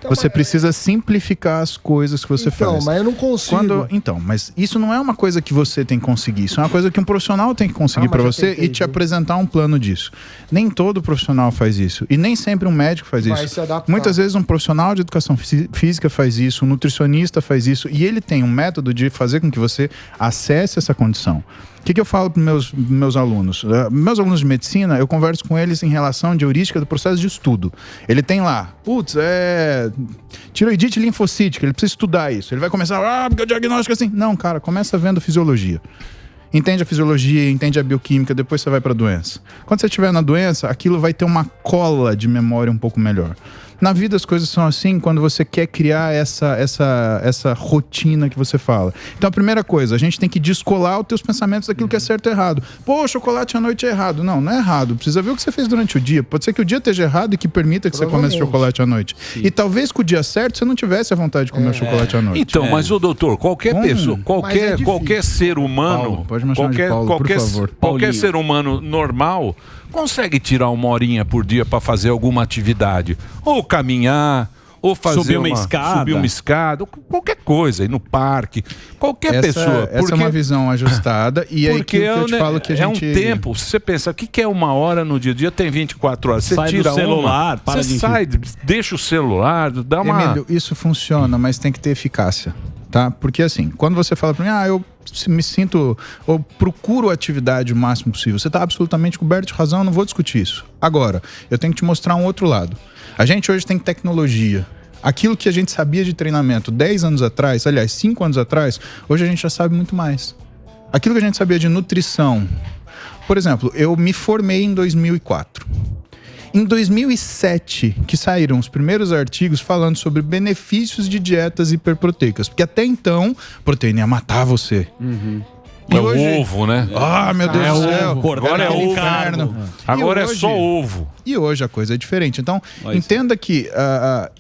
Você precisa simplificar as coisas que você faz. Mas eu não consigo. Mas isso não é uma coisa que você tem que conseguir. Isso é uma coisa que um profissional tem que conseguir para você e te apresentar um plano disso. Nem todo profissional faz isso. E nem sempre um médico faz isso. Muitas vezes um profissional de educação física faz isso, um nutricionista faz isso. E ele tem um método de fazer com que você acesse essa condição. O que eu falo para meus alunos? Meus alunos de medicina, eu converso com eles em relação de heurística do processo de estudo. Ele tem lá, tiroidite linfocítica, ele precisa estudar isso. Ele vai começar, porque o diagnóstico é assim. Não, cara, começa vendo fisiologia. Entende a fisiologia, entende a bioquímica, depois você vai para a doença. Quando você estiver na doença, aquilo vai ter uma cola de memória um pouco melhor. Na vida as coisas são assim quando você quer criar essa rotina que você fala. Então a primeira coisa, a gente tem que descolar os teus pensamentos daquilo que é certo e errado. Pô, chocolate à noite é errado. Não é errado. Precisa ver o que você fez durante o dia. Pode ser que o dia esteja errado e que permita que você comece chocolate à noite. Sim. E talvez com o dia certo você não tivesse a vontade de comer chocolate à noite. Então, mas o doutor, qualquer pessoa, qualquer ser humano, Paulo, pode me chamar de Paulo, por favor. Qualquer ser humano normal consegue tirar 1 horinha por dia para fazer alguma atividade, ou caminhar, ou fazer subir uma escada, qualquer coisa, ir no parque, qualquer pessoa. Essa é uma visão ajustada e é que eu te falo que a gente... É um tempo, se você pensa, o que é 1 hora no dia? O dia tem 24 horas, você tira o celular, deixa o celular, dá uma... Emílio, isso funciona, mas tem que ter eficácia. Tá? Porque assim, quando você fala pra mim, eu me sinto, ou procuro atividade o máximo possível, você tá absolutamente coberto de razão, eu não vou discutir isso. Agora, eu tenho que te mostrar um outro lado. A gente hoje tem tecnologia. Aquilo que a gente sabia de treinamento 10 anos atrás, aliás, 5 anos atrás, hoje a gente já sabe muito mais. Aquilo que a gente sabia de nutrição. Por exemplo, eu me formei em 2004. Em 2007, que saíram os primeiros artigos falando sobre benefícios de dietas hiperproteicas. Porque até então, proteína ia matar você. E hoje... o ovo, né? Meu Deus do céu. Agora é ovo. Agora é só ovo. E hoje a coisa é diferente. Então, entenda que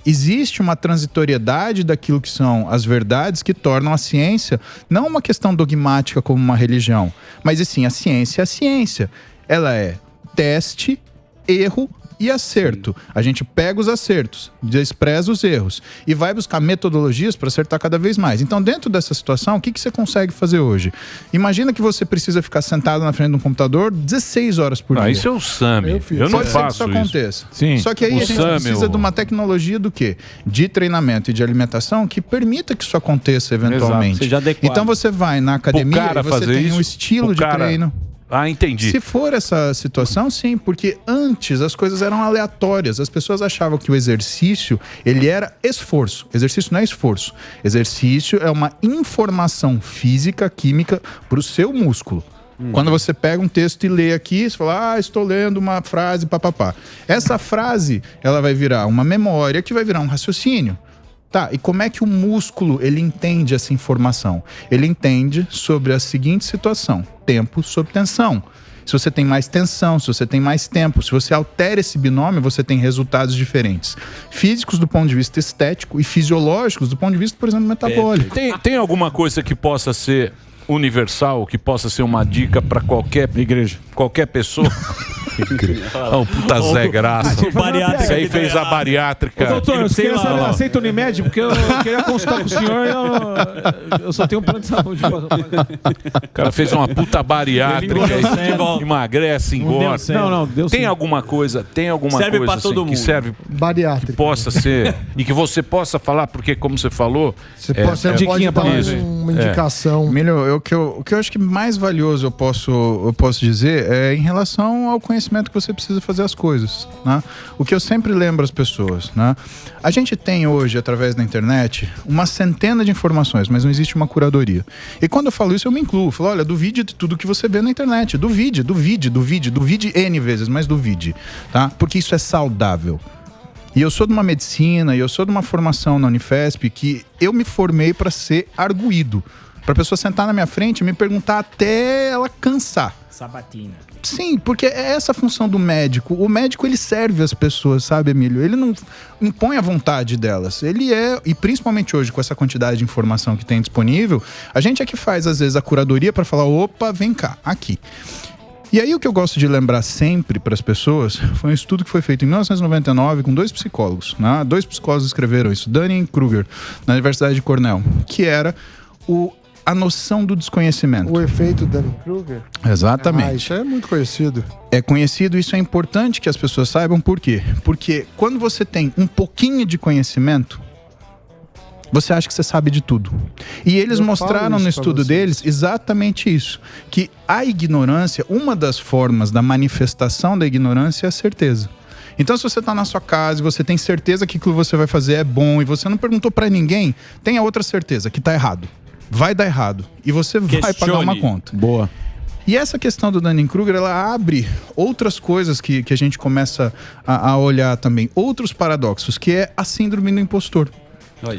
existe uma transitoriedade daquilo que são as verdades que tornam a ciência não uma questão dogmática como uma religião, mas sim, a ciência é a ciência. Ela é teste, erro e acerto. A gente pega os acertos, despreza os erros e vai buscar metodologias para acertar cada vez mais. Então, dentro dessa situação, o que você consegue fazer hoje? Imagina que você precisa ficar sentado na frente de um computador 16 horas por dia. Isso é o Sami. Eu não faço que isso aconteça. Sim. Só que aí a gente precisa de uma tecnologia do quê? De treinamento e de alimentação que permita que isso aconteça eventualmente. Então você vai na academia e você tem um estilo de treino. Entendi. Se for essa situação, sim, porque antes as coisas eram aleatórias. As pessoas achavam que o exercício, ele era esforço. Exercício não é esforço. Exercício é uma informação física, química para o seu músculo. Quando você pega um texto e lê aqui, você fala, estou lendo uma frase, papapá. Essa frase, ela vai virar uma memória que vai virar um raciocínio. Tá, e como é que o músculo, ele entende essa informação? Ele entende sobre a seguinte situação: tempo sobre tensão. Se você tem mais tensão, se você tem mais tempo, se você altera esse binômio, você tem resultados diferentes. Físicos do ponto de vista estético e fisiológicos do ponto de vista, por exemplo, metabólico. Tem alguma coisa que possa ser universal, que possa ser uma dica para qualquer igreja, qualquer pessoa? Puta Zé Graça. Isso aí fez a bariátrica. Doutor, você aceita o Unimed? Porque eu queria consultar com o senhor e eu só tenho um plano de saúde. O cara fez uma puta bariátrica, emagrece, engorda. Não, deu Tem alguma coisa, serve coisa pra todo mundo. Que serve, bariátrica, que possa ser, e que você possa falar, porque como você falou, você pode dar uma indicação. Milho, o que eu acho que mais valioso eu posso dizer é em relação ao conhecimento que você precisa fazer as coisas, né? O que eu sempre lembro às pessoas, né? A gente tem hoje, através da internet, uma centena de informações, mas não existe uma curadoria. E quando eu falo isso, eu me incluo. Eu falo, olha, duvide de tudo que você vê na internet. Duvide N vezes, mas duvide, tá? Porque isso é saudável. E eu sou de uma medicina, e eu sou de uma formação na Unifesp que eu me formei para ser arguído. Para a pessoa sentar na minha frente e me perguntar até ela cansar. Sabatina. Sim, porque é essa a função do médico. O médico, ele serve as pessoas, sabe, Emílio? Ele não impõe a vontade delas. Ele e principalmente hoje, com essa quantidade de informação que tem disponível, a gente é que faz, às vezes, a curadoria para falar, opa, vem cá, aqui. E aí o que eu gosto de lembrar sempre para as pessoas foi um estudo que foi feito em 1999 com 2 psicólogos, né? 2 psicólogos escreveram isso, Dunning-Kruger, na Universidade de Cornell, que era a noção do desconhecimento. O efeito Dunning-Kruger? Exatamente. Isso é muito conhecido. É conhecido, isso é importante que as pessoas saibam. Por quê? Porque quando você tem um pouquinho de conhecimento, você acha que você sabe de tudo. E eles mostraram no estudo deles exatamente isso. Que a ignorância, uma das formas da manifestação da ignorância é a certeza. Então, se você está na sua casa e você tem certeza que aquilo que você vai fazer é bom e você não perguntou para ninguém, tenha outra certeza, que está errado. Vai dar errado. E você vai pagar uma conta. Boa. E essa questão do Dunning-Kruger, ela abre outras coisas que a gente começa a olhar também. Outros paradoxos, que é a síndrome do impostor.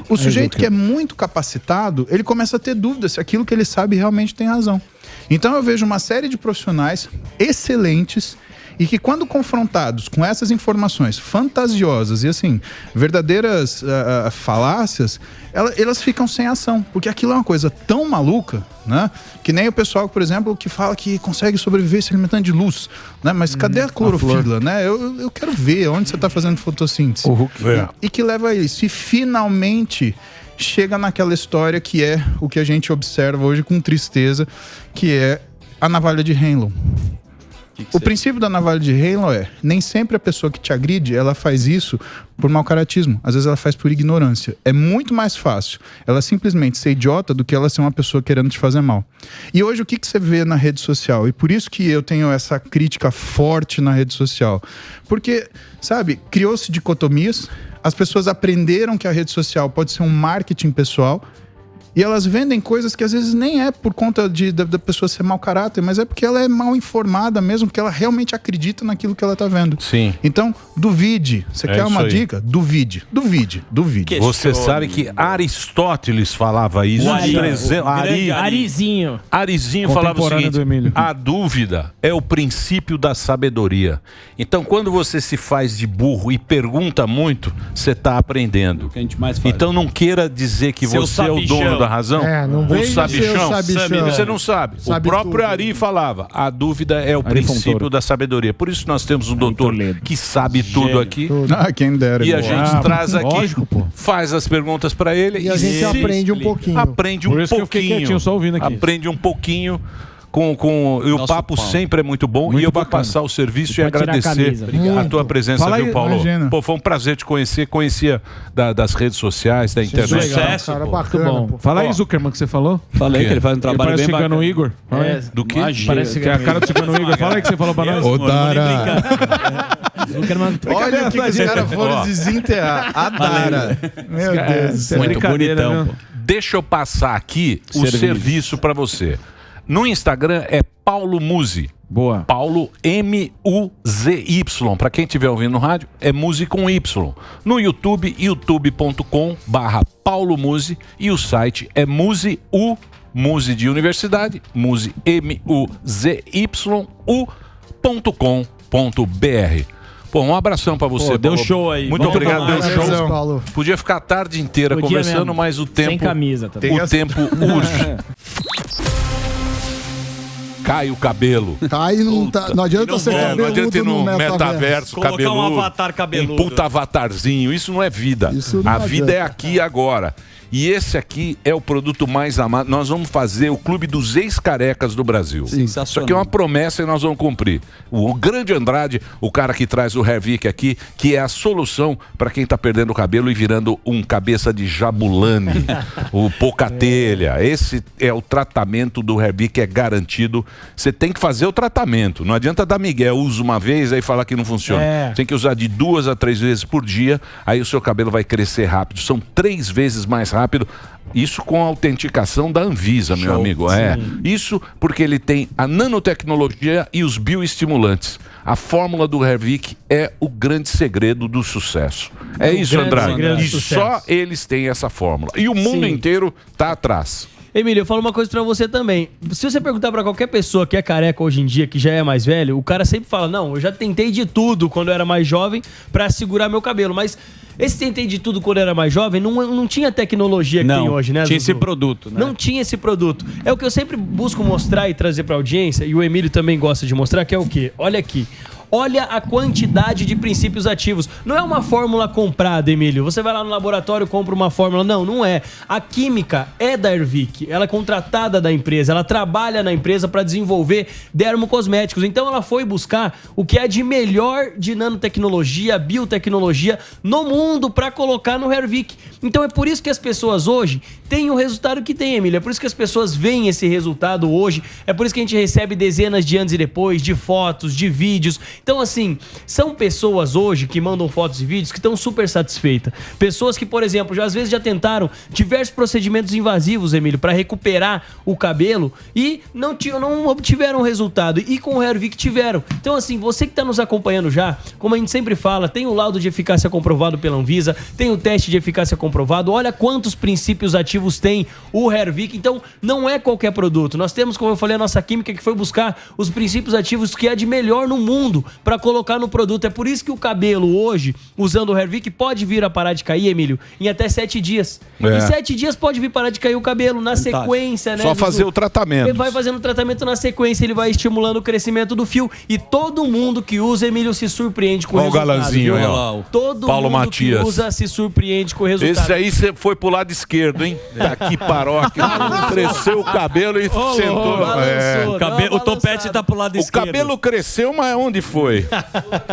O sujeito que é muito capacitado, ele começa a ter dúvidas se aquilo que ele sabe realmente tem razão. Então eu vejo uma série de profissionais excelentes e que quando confrontados com essas informações fantasiosas e assim, verdadeiras falácias, elas ficam sem ação, porque aquilo é uma coisa tão maluca, né? Que nem o pessoal, por exemplo, que fala que consegue sobreviver se alimentando de luz, né? Mas cadê a clorofila, né? Eu quero ver onde você está fazendo fotossíntese. E que leva a isso. E finalmente chega naquela história que é o que a gente observa hoje com tristeza, que é a navalha de Heinlein. O princípio da navalha de Heinlein é: nem sempre a pessoa que te agride, ela faz isso por mau caratismo. Às vezes ela faz por ignorância. É muito mais fácil ela simplesmente ser idiota do que ela ser uma pessoa querendo te fazer mal. E hoje o que você vê na rede social? E por isso que eu tenho essa crítica forte na rede social. Porque, sabe, criou-se dicotomias, as pessoas aprenderam que a rede social pode ser um marketing pessoal, e elas vendem coisas que às vezes nem é por conta da pessoa ser mau caráter, mas é porque ela é mal informada mesmo, porque ela realmente acredita naquilo que ela tá vendo. Sim. Então, duvide. Você quer uma dica? Duvide. Você sabe que Aristóteles falava isso. Arizinho. Arizinho falava o seguinte: a dúvida é o princípio da sabedoria. Então, quando você se faz de burro e pergunta muito, você está aprendendo. Que a gente mais faz. Então, não queira dizer que você é o dono da razão. Não vem sabichão. Você não sabe. O próprio tudo. Ari falava: a dúvida é o princípio da sabedoria. Por isso nós temos um doutor que sabe tudo aqui. Quem dera. E a gente traz aqui, faz as perguntas para ele E a gente aprende um pouquinho. Aprende um Por isso que eu fiquei pouquinho. quietinho, só ouvindo aqui. Aprende um pouquinho. E o papo sempre é muito bom. Muito e eu vou bacana. passar o serviço e Pode tirar a agradecer camisa. a tua presença, Fala aí, viu, Paulo? imagina. Pô, foi um prazer te conhecer. Conhecia das redes sociais, da internet. Sucesso, cara, bacana, Muito bom. pô. Fala aí, Zuckerman, que você falou. Falei que ele faz um Ele trabalho parece bem Cigano bacana. Igor. Fala aí. Do que? Parece Que é a cara do Cigano Igor. Fala aí que você falou pra nós. Zuckerman. Olha o que os caras foram desenterrar. A Dara. Meu Deus do céu. Muito brincadeira, bonitão, viu? pô. Deixa eu passar aqui o serviço para você. No Instagram é Paulo Musi. Boa. Paulo M-U-Z-Y. Para quem estiver ouvindo no rádio, é Musi com Y. No YouTube, youtube.com/Paulo Musi. E o site é Musi Musi de Universidade, Musi MUZY.com.br. Pô, um abração pra você. Deu Paulo. show aí. Muito Vamos obrigado, tomar. deu show. Valeu, Paulo. Podia ficar a tarde inteira Podia conversando, mesmo. mas o tempo... Sem camisa também. O tempo urge. Cai o cabelo. Tá, e não adianta ser Não adianta ir no metaverso Colocar cabeludo. um avatar cabeludo. Um puta avatarzinho. Isso não é vida. Isso não A vida adianta. é aqui e agora. E esse aqui é o produto mais amado. Nós vamos fazer o Clube dos Ex-Carecas do Brasil. Sensacional. Isso aqui é uma promessa e nós vamos cumprir. O grande Andrade, o cara que traz o Hervik aqui, que é a solução para quem tá perdendo o cabelo e virando um cabeça de jabulani, o pouca telha. Esse é o tratamento do Hervik, é garantido. Você tem que fazer o tratamento. Não adianta dar migué, usa uma vez aí falar que não funciona. Tem que usar de 2 a 3 vezes por dia, aí o seu cabelo vai crescer rápido. São 3 vezes mais rápido. Isso com a autenticação da Anvisa, meu amigo. Isso porque ele tem a nanotecnologia e os bioestimulantes. A fórmula do Hervik é o grande segredo do sucesso. É isso, Andrade. E só eles têm essa fórmula. E o mundo inteiro tá atrás. Emílio, eu falo uma coisa pra você também. Se você perguntar pra qualquer pessoa que é careca hoje em dia, que já é mais velho, o cara sempre fala, não, eu já tentei de tudo quando eu era mais jovem pra segurar meu cabelo, mas esse tentei de tudo quando eu era mais jovem não tinha tecnologia que tem hoje, né, tinha Zuzu? esse produto, né? Não tinha esse produto. É o que eu sempre busco mostrar e trazer pra audiência, e o Emílio também gosta de mostrar, que é o quê? Olha aqui. Olha a quantidade de princípios ativos. Não é uma fórmula comprada, Emílio. Você vai lá no laboratório e compra uma fórmula. Não, não é. A química é da Ervic. Ela é contratada da empresa. Ela trabalha na empresa para desenvolver dermocosméticos. Então ela foi buscar o que é de melhor de nanotecnologia, biotecnologia no mundo para colocar no Hervic. Então é por isso que as pessoas hoje têm o resultado que tem, Emílio. É por isso que as pessoas veem esse resultado hoje. É por isso que a gente recebe dezenas de antes e depois, de fotos, de vídeos. Então, assim, são pessoas hoje que mandam fotos e vídeos que estão super satisfeitas. Pessoas que, por exemplo, às vezes já tentaram diversos procedimentos invasivos, Emílio, para recuperar o cabelo e não obtiveram resultado. E com o Hervic tiveram. Então, assim, você que está nos acompanhando já, como a gente sempre fala, tem o laudo de eficácia comprovado pela Anvisa, tem o teste de eficácia comprovado, olha quantos princípios ativos tem o Hervic. Então, não é qualquer produto. Nós temos, como eu falei, a nossa química que foi buscar os princípios ativos que é de melhor no mundo para colocar no produto. É por isso que o cabelo hoje, usando o Hervic, pode vir a parar de cair, Emílio, em até 7 dias. Em 7 dias pode vir parar de cair o cabelo na sequência, né? Só fazer o tratamento. Ele vai fazendo o tratamento na sequência, ele vai estimulando o crescimento do fio e todo mundo que usa, Emílio, se surpreende com o resultado. Olha o galanzinho aí, ó. Todo Paulo mundo Matias. que usa se surpreende com o resultado. Esse aí você foi pro lado esquerdo, hein? Daqui paróquia. Cresceu o cabelo e sentou. O topete tá pro lado esquerdo. O cabelo cresceu, mas onde foi?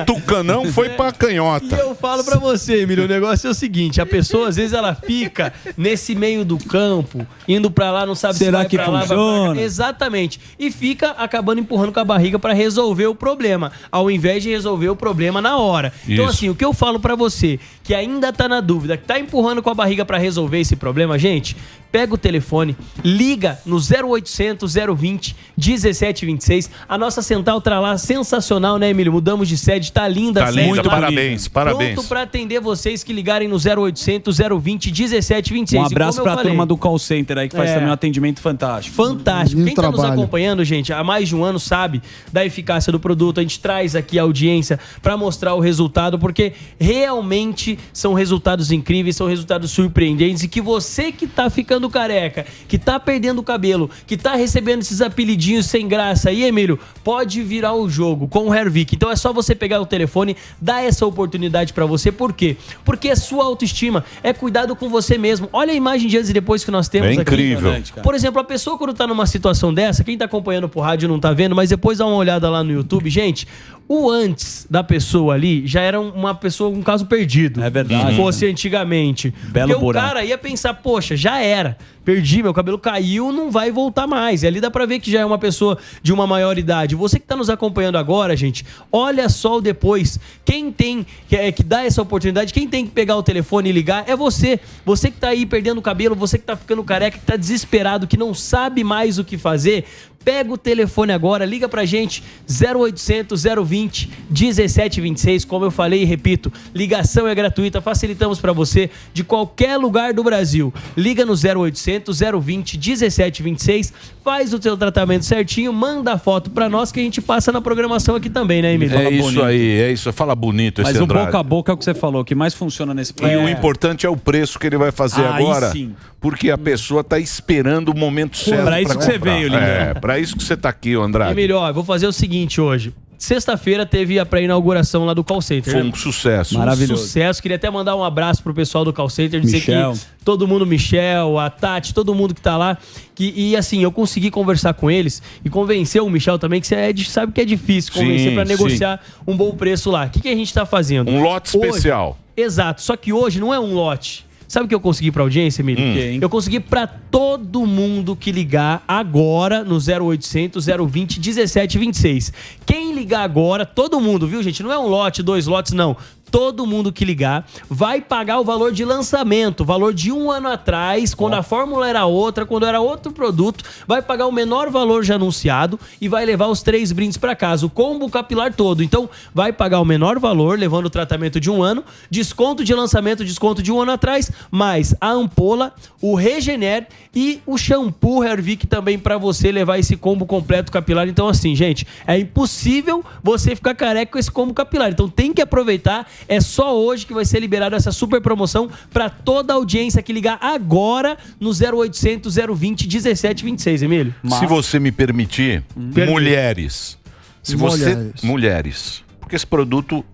Tucanão foi pra canhota. E eu falo pra você, Emílio, o negócio é o seguinte, a pessoa às vezes ela fica nesse meio do campo, indo pra lá, não sabe se Será vai que pra lá, funciona? vai pra cá. Exatamente. E fica acabando empurrando com a barriga pra resolver o problema, ao invés de resolver o problema na hora. Então Isso. assim, o que eu falo pra você, que ainda tá na dúvida, que tá empurrando com a barriga pra resolver esse problema, gente, pega o telefone, liga no 0800 020 1726. A nossa central tá lá sensacional, né, Emílio? Mudamos de sede, tá linda. Tá a sede linda, lá. parabéns, parabéns. Pronto pra atender vocês que ligarem no 0800 020 1726. Um abraço E como pra eu falei, turma do call center aí que faz É. também um atendimento fantástico. fantástico. Quem tá nos trabalho. acompanhando, gente, há mais de um ano sabe da eficácia do produto. A gente traz aqui a audiência pra mostrar o resultado, porque realmente são resultados incríveis, são resultados surpreendentes e que você que tá ficando careca, que tá perdendo o cabelo, que tá recebendo esses apelidinhos sem graça aí, Emílio, pode virar o jogo com o Hervic. Então é só você pegar o telefone, dar essa oportunidade pra você. Por quê? Porque é sua autoestima, é cuidado com você mesmo. Olha a imagem de antes e depois que nós temos É aqui. incrível. Por exemplo, a pessoa quando tá numa situação dessa, quem tá acompanhando por rádio não tá vendo, mas depois dá uma olhada lá no YouTube, gente, o antes da pessoa ali já era uma pessoa, um caso perdido. É verdade. Se fosse antigamente. Belo Porque buraco. o cara ia pensar, poxa, já era. Perdi, meu cabelo caiu, não vai voltar mais. E ali dá pra ver que já é uma pessoa de uma maior idade. Você que tá nos acompanhando agora, gente, olha só o depois. Quem tem que dar essa oportunidade, quem tem que pegar o telefone e ligar é você. Você que tá aí perdendo o cabelo, você que tá ficando careca, que tá desesperado, que não sabe mais o que fazer. Pega o telefone agora, liga pra gente, 0800 020 1726. Como eu falei e repito, ligação é gratuita, facilitamos pra você de qualquer lugar do Brasil. Liga no 0800 020 1726, faz o seu tratamento certinho, manda a foto pra nós que a gente passa na programação aqui também, né, Emílio? É isso aí, é isso. Fala bonito esse Mas o Andrade. boca a boca é o que você falou, que mais funciona nesse E o importante é o preço que ele vai fazer Aí agora, sim. porque a pessoa tá esperando o momento certo. pra isso que você comprar. veio, Lindão. É, pra isso que você tá aqui, ô Andrade. Emílio, ó, eu vou fazer o seguinte hoje. Sexta-feira teve a pré-inauguração lá do call center. Foi né? um sucesso. Maravilhoso. Sucesso. Queria até mandar um abraço pro pessoal do call center, dizer Michel. que todo mundo, Michel, a Tati, todo mundo que tá lá, e assim, eu consegui conversar com eles e convencer o Michel também, que você sabe que é difícil convencer Sim, pra negociar um bom preço lá. O que a gente tá fazendo? Um lote Hoje- especial. Exato, só que hoje não é um lote. Sabe o que eu consegui pra audiência, Emílio? Quem? Eu consegui pra todo mundo que ligar agora no 0800 020 1726. Quem ligar agora, todo mundo, viu, gente? Não é um lote, 2 lotes, não. todo mundo que ligar vai pagar o valor de lançamento, o valor de 1 ano atrás, quando a fórmula era outra, quando era outro produto, vai pagar o menor valor já anunciado e vai levar os 3 brindes para casa, o combo capilar todo. Então, vai pagar o menor valor, levando o tratamento de 1 ano, desconto de lançamento, desconto de 1 ano atrás, mais a ampola, o Regener e o shampoo Hervik também para você levar esse combo completo capilar. Então, assim, gente, é impossível você ficar careca com esse combo capilar. Então, tem que aproveitar. É só hoje que vai ser liberada essa super promoção para toda a audiência que ligar agora no 0800 020 1726, Emílio. Se você me permitir, mulheres. Se você mulheres, porque esse produto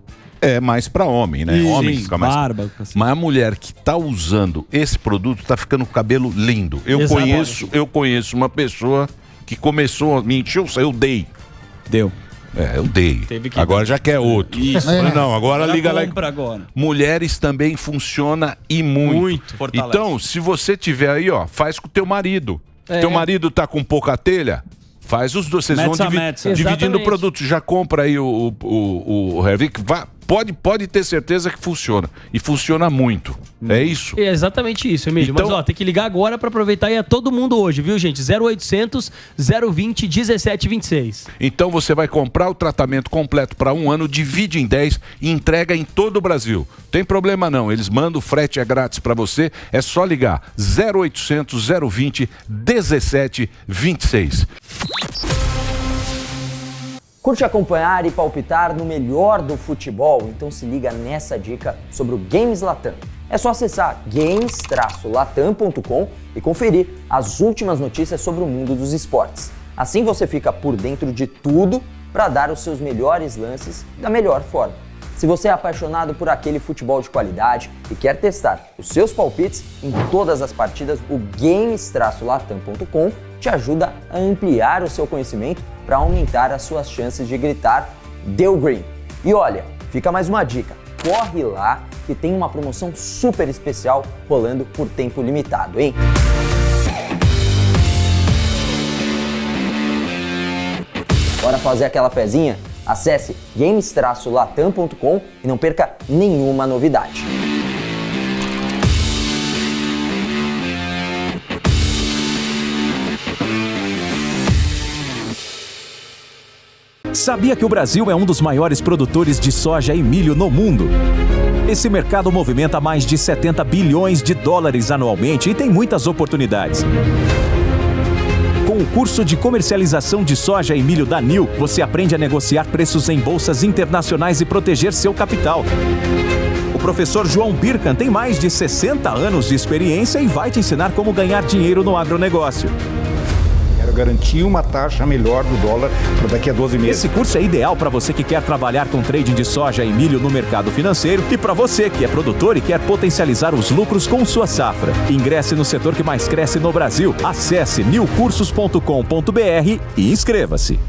é mais para homem, né? Homem fica mais barba. Mas a mulher que tá usando esse produto tá ficando com o cabelo lindo. Eu conheço uma pessoa que começou, me encheu, eu dei. Deu. Eu dei. Agora já quer outro. Isso. Não, agora liga lá. Agora. Mulheres também funciona e muito. Fortalece. Então, se você tiver aí, ó, faz com o teu marido. Teu marido tá com pouca telha, faz os dois. Vocês vão dividindo o produto. Já compra aí o Hervik. Pode ter certeza que funciona. E funciona muito. É isso? É exatamente isso, Emílio. Então, mas, ó, tem que ligar agora para aproveitar e a todo mundo hoje, viu, gente? 0800 020 1726. Então você vai comprar o tratamento completo para 1 ano, divide em 10 e entrega em todo o Brasil. Tem problema não, eles mandam, o frete é grátis para você, é só ligar 0800 020 1726. Curte acompanhar e palpitar no melhor do futebol? Então se liga nessa dica sobre o Games Latam. É só acessar games-latam.com e conferir as últimas notícias sobre o mundo dos esportes. Assim você fica por dentro de tudo para dar os seus melhores lances da melhor forma. Se você é apaixonado por aquele futebol de qualidade e quer testar os seus palpites em todas as partidas, o games-latam.com te ajuda a ampliar o seu conhecimento para aumentar as suas chances de gritar "Deu Green". E olha, fica mais uma dica, corre lá que tem uma promoção super especial rolando por tempo limitado, hein? Bora fazer aquela fezinha? Acesse games-latam.com e não perca nenhuma novidade. Sabia que o Brasil é um dos maiores produtores de soja e milho no mundo? Esse mercado movimenta mais de 70 bilhões de dólares anualmente e tem muitas oportunidades. Com o curso de comercialização de soja e milho da NIL, você aprende a negociar preços em bolsas internacionais e proteger seu capital. O professor João Birkan tem mais de 60 anos de experiência e vai te ensinar como ganhar dinheiro no agronegócio. Quero garantir uma taxa melhor do dólar para daqui a 12 meses. Esse curso é ideal para você que quer trabalhar com trading de soja e milho no mercado financeiro e para você que é produtor e quer potencializar os lucros com sua safra. Ingresse no setor que mais cresce no Brasil. Acesse nilcursos.com.br e inscreva-se.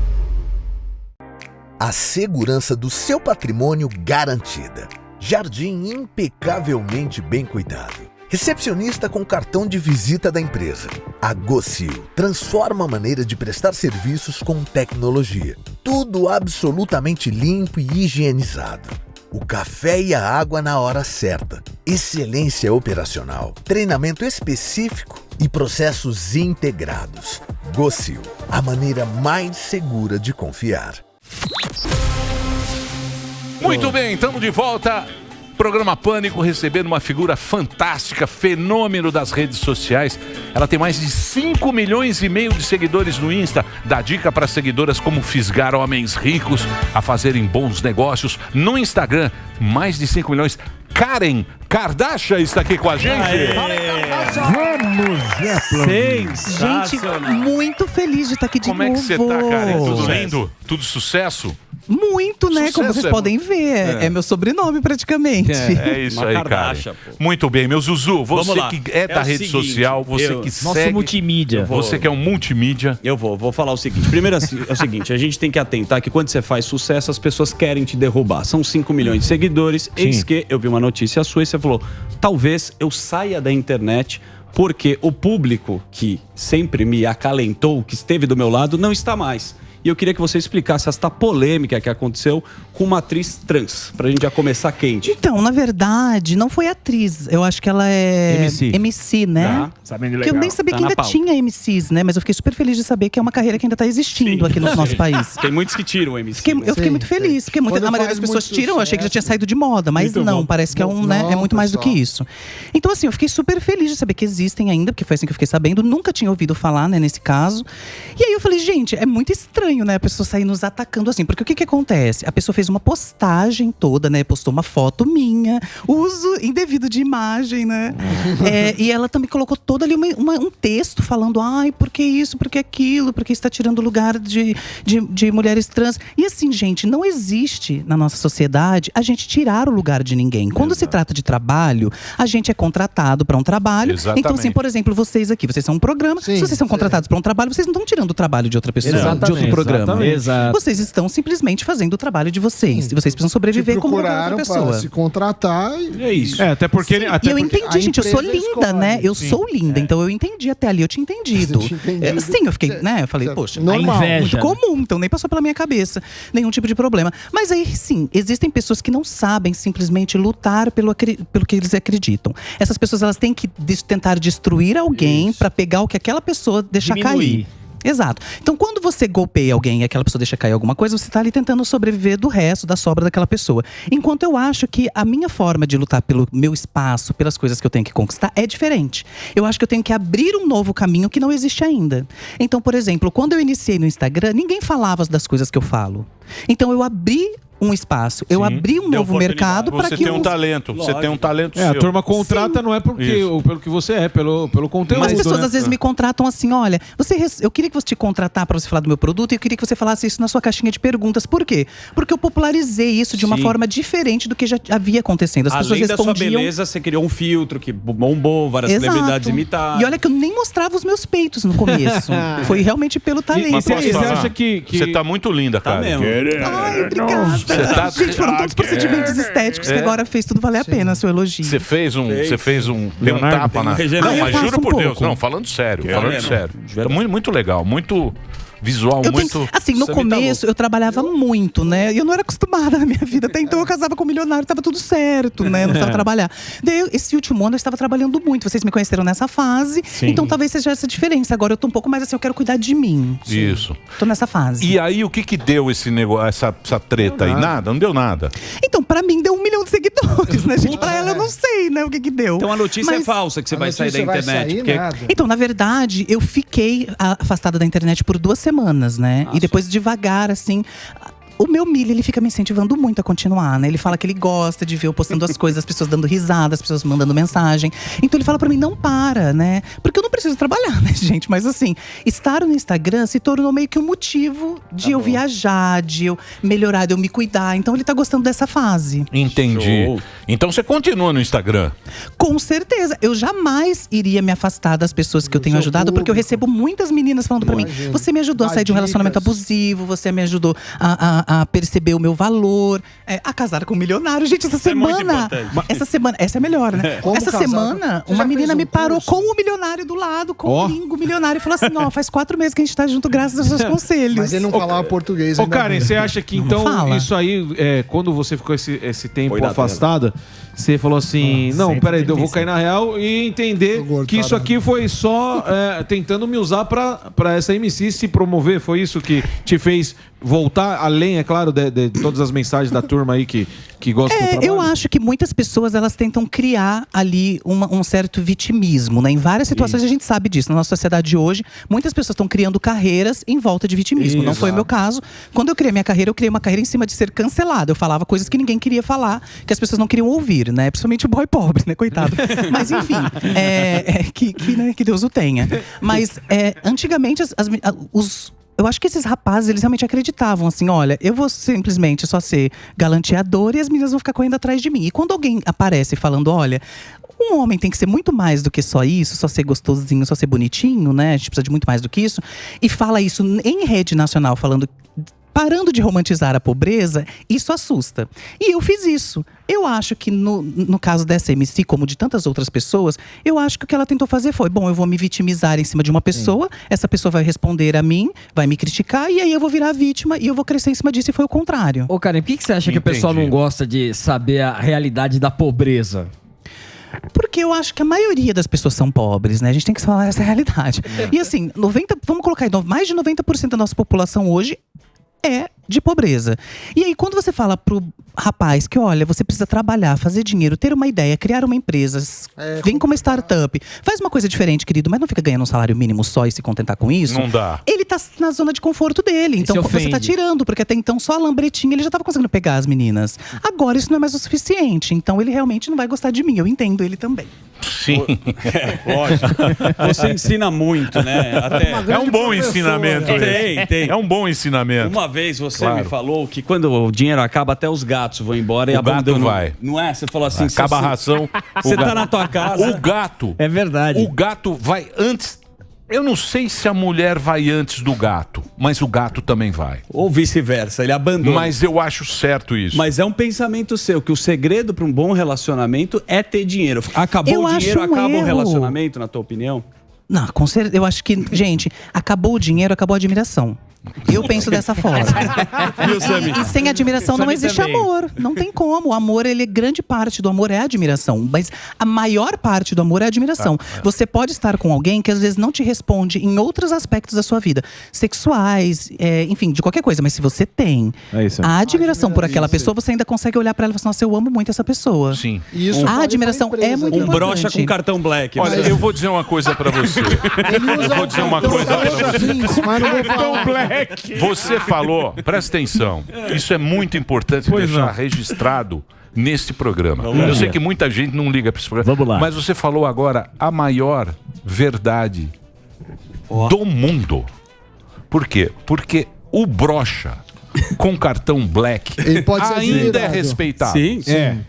A segurança do seu patrimônio garantida. Jardim impecavelmente bem cuidado. Recepcionista com cartão de visita da empresa. A Gocil transforma a maneira de prestar serviços com tecnologia. Tudo absolutamente limpo e higienizado. O café e a água na hora certa. Excelência operacional. Treinamento específico e processos integrados. Gocil, a maneira mais segura de confiar. Muito bem, estamos de volta. Programa Pânico recebendo uma figura fantástica, fenômeno das redes sociais. Ela tem mais de 5 milhões e meio de seguidores no Insta. Dá dica para seguidoras como fisgar homens ricos a fazerem bons negócios. No Instagram, mais de 5 milhões. Karen Kardashian está aqui com a gente. Vamos, gente, muito feliz de estar aqui de novo. Como é que você tá, Karen? Tudo lindo? Tudo sucesso? Muito, né? Como vocês podem ver. É meu sobrenome, praticamente. É isso aí, cara. Muito bem, meu Zuzu. Você que é da rede social, você que segue... Nosso multimídia. Você que é um multimídia. Eu vou falar o seguinte. Primeiro é o seguinte, a gente tem que atentar que quando você faz sucesso, as pessoas querem te derrubar. São 5 milhões de seguidores. Eis que eu vi uma notícia sua e você falou, talvez eu saia da internet porque o público que sempre me acalentou, que esteve do meu lado, não está mais. E eu queria que você explicasse esta polêmica que aconteceu com uma atriz trans, pra gente já começar quente. Então, na verdade, não foi atriz. Eu acho que ela é MC, né? Tá, sabendo Que eu legal. nem sabia Tá que na ainda pauta. tinha MCs, né? Mas eu fiquei super feliz de saber que é uma carreira que ainda tá existindo aqui no nosso país. Tem muitos que tiram o MC. Eu fiquei muito feliz, porque a maioria das pessoas tiram, eu achei que já tinha saído de moda, mas Muito não, bom. parece que é muito mais do que isso. Então, assim, eu fiquei super feliz de saber que existem ainda, porque foi assim que eu fiquei sabendo, nunca tinha ouvido falar, né, nesse caso. E aí eu falei, gente, é muito estranho, né, a pessoa sair nos atacando assim, porque o que acontece? A pessoa fez uma postagem toda, né, postou uma foto minha, uso indevido de imagem, né, e ela também colocou todo ali um texto falando, ai, por que isso, por que aquilo, por que está tirando o lugar de mulheres trans. E assim, gente, não existe na nossa sociedade a gente tirar o lugar de ninguém. Quando se trata de trabalho, a gente é contratado para um trabalho. Exatamente. Então, assim, por exemplo, vocês aqui, vocês são um programa. Se vocês são contratados para um trabalho, vocês não estão tirando o trabalho de outra pessoa, de outro programa. Vocês estão simplesmente fazendo o trabalho de vocês. E vocês precisam sobreviver como qualquer outra pessoa. Para se contratar e é isso. Até porque. E eu entendi, gente, eu sou linda, né? Eu sou linda, então eu entendi até ali, eu tinha entendido. Sim, eu fiquei, né? Eu falei, poxa, normal, muito comum, então nem passou pela minha cabeça nenhum tipo de problema. Mas aí, sim, existem pessoas que não sabem simplesmente lutar pelo que eles acreditam. Essas pessoas, elas têm que tentar destruir alguém pra pegar o que aquela pessoa deixa cair. Exato. Então, quando você golpeia alguém e aquela pessoa deixa cair alguma coisa, você tá ali tentando sobreviver do resto, da sobra daquela pessoa. Enquanto eu acho que a minha forma de lutar pelo meu espaço, pelas coisas que eu tenho que conquistar, é diferente. Eu acho que eu tenho que abrir um novo caminho que não existe ainda. Então, por exemplo, quando eu iniciei no Instagram, ninguém falava das coisas que eu falo. Então, eu abri um espaço. Eu abri um novo mercado para que você tem um talento. Você tem um talento seu. A turma contrata não é pelo que você é, pelo conteúdo. Mas as pessoas né? às vezes me contratam assim, olha, eu queria que você te contratar para você falar do meu produto e eu queria que você falasse isso na sua caixinha de perguntas. Por quê? Porque eu popularizei isso de uma forma diferente do que já havia acontecendo. As pessoas Além da sua respondiam. beleza, você criou um filtro que bombou, várias celebridades imitaram. E olha que eu nem mostrava os meus peitos no começo. Foi realmente pelo talento. E você acha que… Você tá muito linda, cara. mesmo. Ai, obrigada. Você tá… Gente, foram todos procedimentos estéticos que agora fez tudo valer a pena, seu elogio. Você fez deu um tapa na… Não, mas juro por Deus, não, falando sério, Tá muito legal, muito… Visual muito… Assim, no começo eu trabalhava muito, né? E eu não era acostumada na minha vida. Até então eu casava com um milionário, tava tudo certo, né? Eu não precisava trabalhar. Daí, esse último ano eu estava trabalhando muito. Vocês me conheceram nessa fase. Sim. Então talvez seja essa diferença. Agora eu tô um pouco mais assim, eu quero cuidar de mim. Isso. Tô nessa fase. E aí, o que deu esse negócio, essa treta aí? Nada? Não deu nada? Então, pra mim deu 1 milhão de seguidores, né, gente? Pra ela eu não sei, né, o que deu. Então a notícia é falsa, que você vai sair da internet. Então, na verdade, eu fiquei afastada da internet por 2 semanas, né? E depois, devagar, assim… O meu milho, ele fica me incentivando muito a continuar, né? Ele fala que ele gosta de ver eu postando as coisas, as pessoas dando risada, as pessoas mandando mensagem. Então ele fala pra mim, não para, né? Porque eu não preciso trabalhar, né, gente? Mas assim, estar no Instagram se tornou meio que um motivo de eu viajar, de eu melhorar, de eu me cuidar. Então ele tá gostando dessa fase. Entendi. Show. Então você continua no Instagram? Com certeza. Eu jamais iria me afastar das pessoas que eu tenho ajudado, porque eu recebo muitas meninas falando pra mim, você me ajudou a sair de um relacionamento abusivo, você me ajudou a perceber o meu valor, a casar com um milionário. Gente, essa semana, essa é melhor, né? Essa semana, uma menina me parou com um milionário do lado, com um gringo milionário, e falou assim, ó, faz 4 meses que a gente tá junto graças aos seus conselhos. Mas ele não falava português. Ô, Karen, você acha que então, isso aí, quando você ficou esse tempo afastada, você falou assim, não, peraí, eu vou cair na real e entender que isso aqui foi só tentando me usar pra essa MC se promover, foi isso que te fez voltar além, é claro, de todas as mensagens da turma aí que gosta do trabalho? Eu acho que muitas pessoas, elas tentam criar ali um certo vitimismo, né? Em várias situações a gente sabe disso. Na nossa sociedade de hoje, muitas pessoas estão criando carreiras em volta de vitimismo. Não foi o meu caso. Quando eu criei minha carreira, eu criei uma carreira em cima de ser cancelada. Eu falava coisas que ninguém queria falar, que as pessoas não queriam ouvir, né? Principalmente o boy pobre, né? Coitado. Mas enfim, que Deus o tenha. Mas antigamente eu acho que esses rapazes, eles realmente acreditavam assim, olha, eu vou simplesmente só ser galanteador e as meninas vão ficar correndo atrás de mim. E quando alguém aparece falando, olha, um homem tem que ser muito mais do que só isso, só ser gostosinho, só ser bonitinho, né? A gente precisa de muito mais do que isso. E fala isso em rede nacional, falando parando de romantizar a pobreza, isso assusta. E eu fiz isso. Eu acho que no caso dessa MC, como de tantas outras pessoas, eu acho que o que ela tentou fazer foi, bom, eu vou me vitimizar em cima de uma pessoa, essa pessoa vai responder a mim, vai me criticar, e aí eu vou virar vítima e eu vou crescer em cima disso, e foi o contrário. Ô, Karen, por que você acha que o pessoal não gosta de saber a realidade da pobreza? Porque eu acho que a maioria das pessoas são pobres, né? A gente tem que falar essa realidade. E assim, vamos colocar aí, mais de 90% da nossa população hoje é de pobreza. E aí, quando você fala pro rapaz que, olha, você precisa trabalhar, fazer dinheiro, ter uma ideia, criar uma empresa, vem com uma startup, faz uma coisa diferente, querido, mas não fica ganhando um salário mínimo só e se contentar com isso. Não dá. Ele tá na zona de conforto dele. Então, você tá tirando, porque até então só a lambretinha ele já tava conseguindo pegar as meninas. Agora, isso não é mais o suficiente. Então, ele realmente não vai gostar de mim. Eu entendo ele também. Sim. Lógico. Você ensina muito, né? É um bom ensinamento. Tem. É um bom ensinamento. Uma vez você me falou que quando o dinheiro acaba, até os gatos vão embora e O gato abandonam. vai. Não é? Você falou assim... Acaba a ração. Você o tá gato- na tua casa... O gato. É verdade. O gato vai antes. Eu não sei se a mulher vai antes do gato, mas o gato também vai. Ou vice-versa, ele abandona. Mas eu acho certo isso. Mas é um pensamento seu, que o segredo para um bom relacionamento é ter dinheiro. Acabou Eu o dinheiro, acho um acaba o erro. relacionamento, na tua opinião? Não, com certeza. Eu acho que, gente, acabou o dinheiro, acabou a admiração. Eu penso dessa forma. E sem admiração não existe amor. Não tem como. O amor, ele é grande parte do amor é a admiração. Mas a maior parte do amor é a admiração. Você pode estar com alguém que às vezes não te responde em outros aspectos da sua vida. Sexuais, enfim, de qualquer coisa. Mas se você tem a admiração por aquela pessoa, você ainda consegue olhar pra ela e falar assim, nossa, eu amo muito essa pessoa. Sim. A admiração é muito importante. Brocha com cartão black. Olha, eu vou dizer uma coisa pra você. Eu vou dizer uma coisa pra você. Mas não vou falar. Você falou, presta atenção, isso é muito importante deixar registrado neste programa. Eu sei que muita gente não liga para esse programa, Vamos lá. mas você falou agora a maior verdade do mundo. Por quê? Porque o brocha com cartão black Ele pode ser ainda é admirado. respeitado. Sim.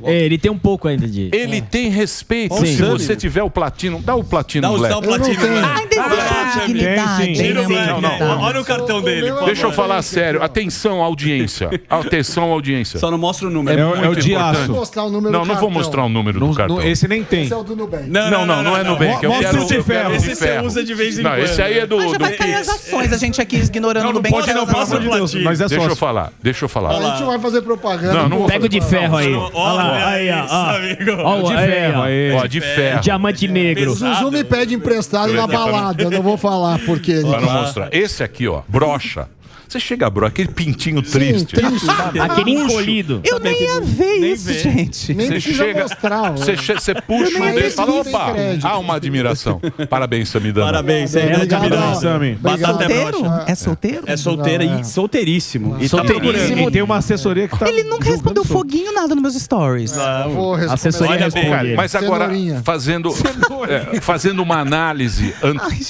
Ele tem um pouco ainda de... Ele tem respeito. Sim. Se você tiver o platino, dá o platino black. Dá o platino black. Ainda existe dignidade. Tira o black. Não. Olha o cartão dele. por Deixa eu favor. falar sério. Atenção, audiência. Atenção, audiência. Só não mostra o número. É muito de importante. aço. Mostrar o número Não, do não vou cartão. mostrar o número do cartão. Esse nem tem. Esse é o do Nubank. Não é Nubank. Eu Mostra quero esse eu quero ferro. esse Esse você usa de vez em Não, quando. esse aí é do... Mas já vai cair as ações, a gente aqui ignorando no bem. Pode não, pelo amor de Deus. Mas é Deixa eu sócio. falar, deixa eu falar. A gente vai fazer propaganda. Não, não vou Pega o de ferro aí. Olha isso, amigo. Ó, De ferro aí. Ó, de ferro. Diamante negro. O Zuzu me pede emprestado na balada. Eu não vou falar porque Para não mostrar. Esse aqui, ó, brocha. Você chega, bro, aquele pintinho triste. Aquele encolhido. Eu nem ia ver isso, gente. Nem Você precisa chega, mostrar. você puxa um dedo e fala, opa, há uma admiração. Parabéns, Samidana. Parabéns, você é grande admiração. Batata é Solteiro? brocha. É solteiro? É solteira e solteiríssimo. E E tem uma assessoria que tá. Ele nunca respondeu foguinho nada nos meus stories. Vou responder. Assessoria Olha bem, responde. Mas agora, Cenourinha. fazendo uma análise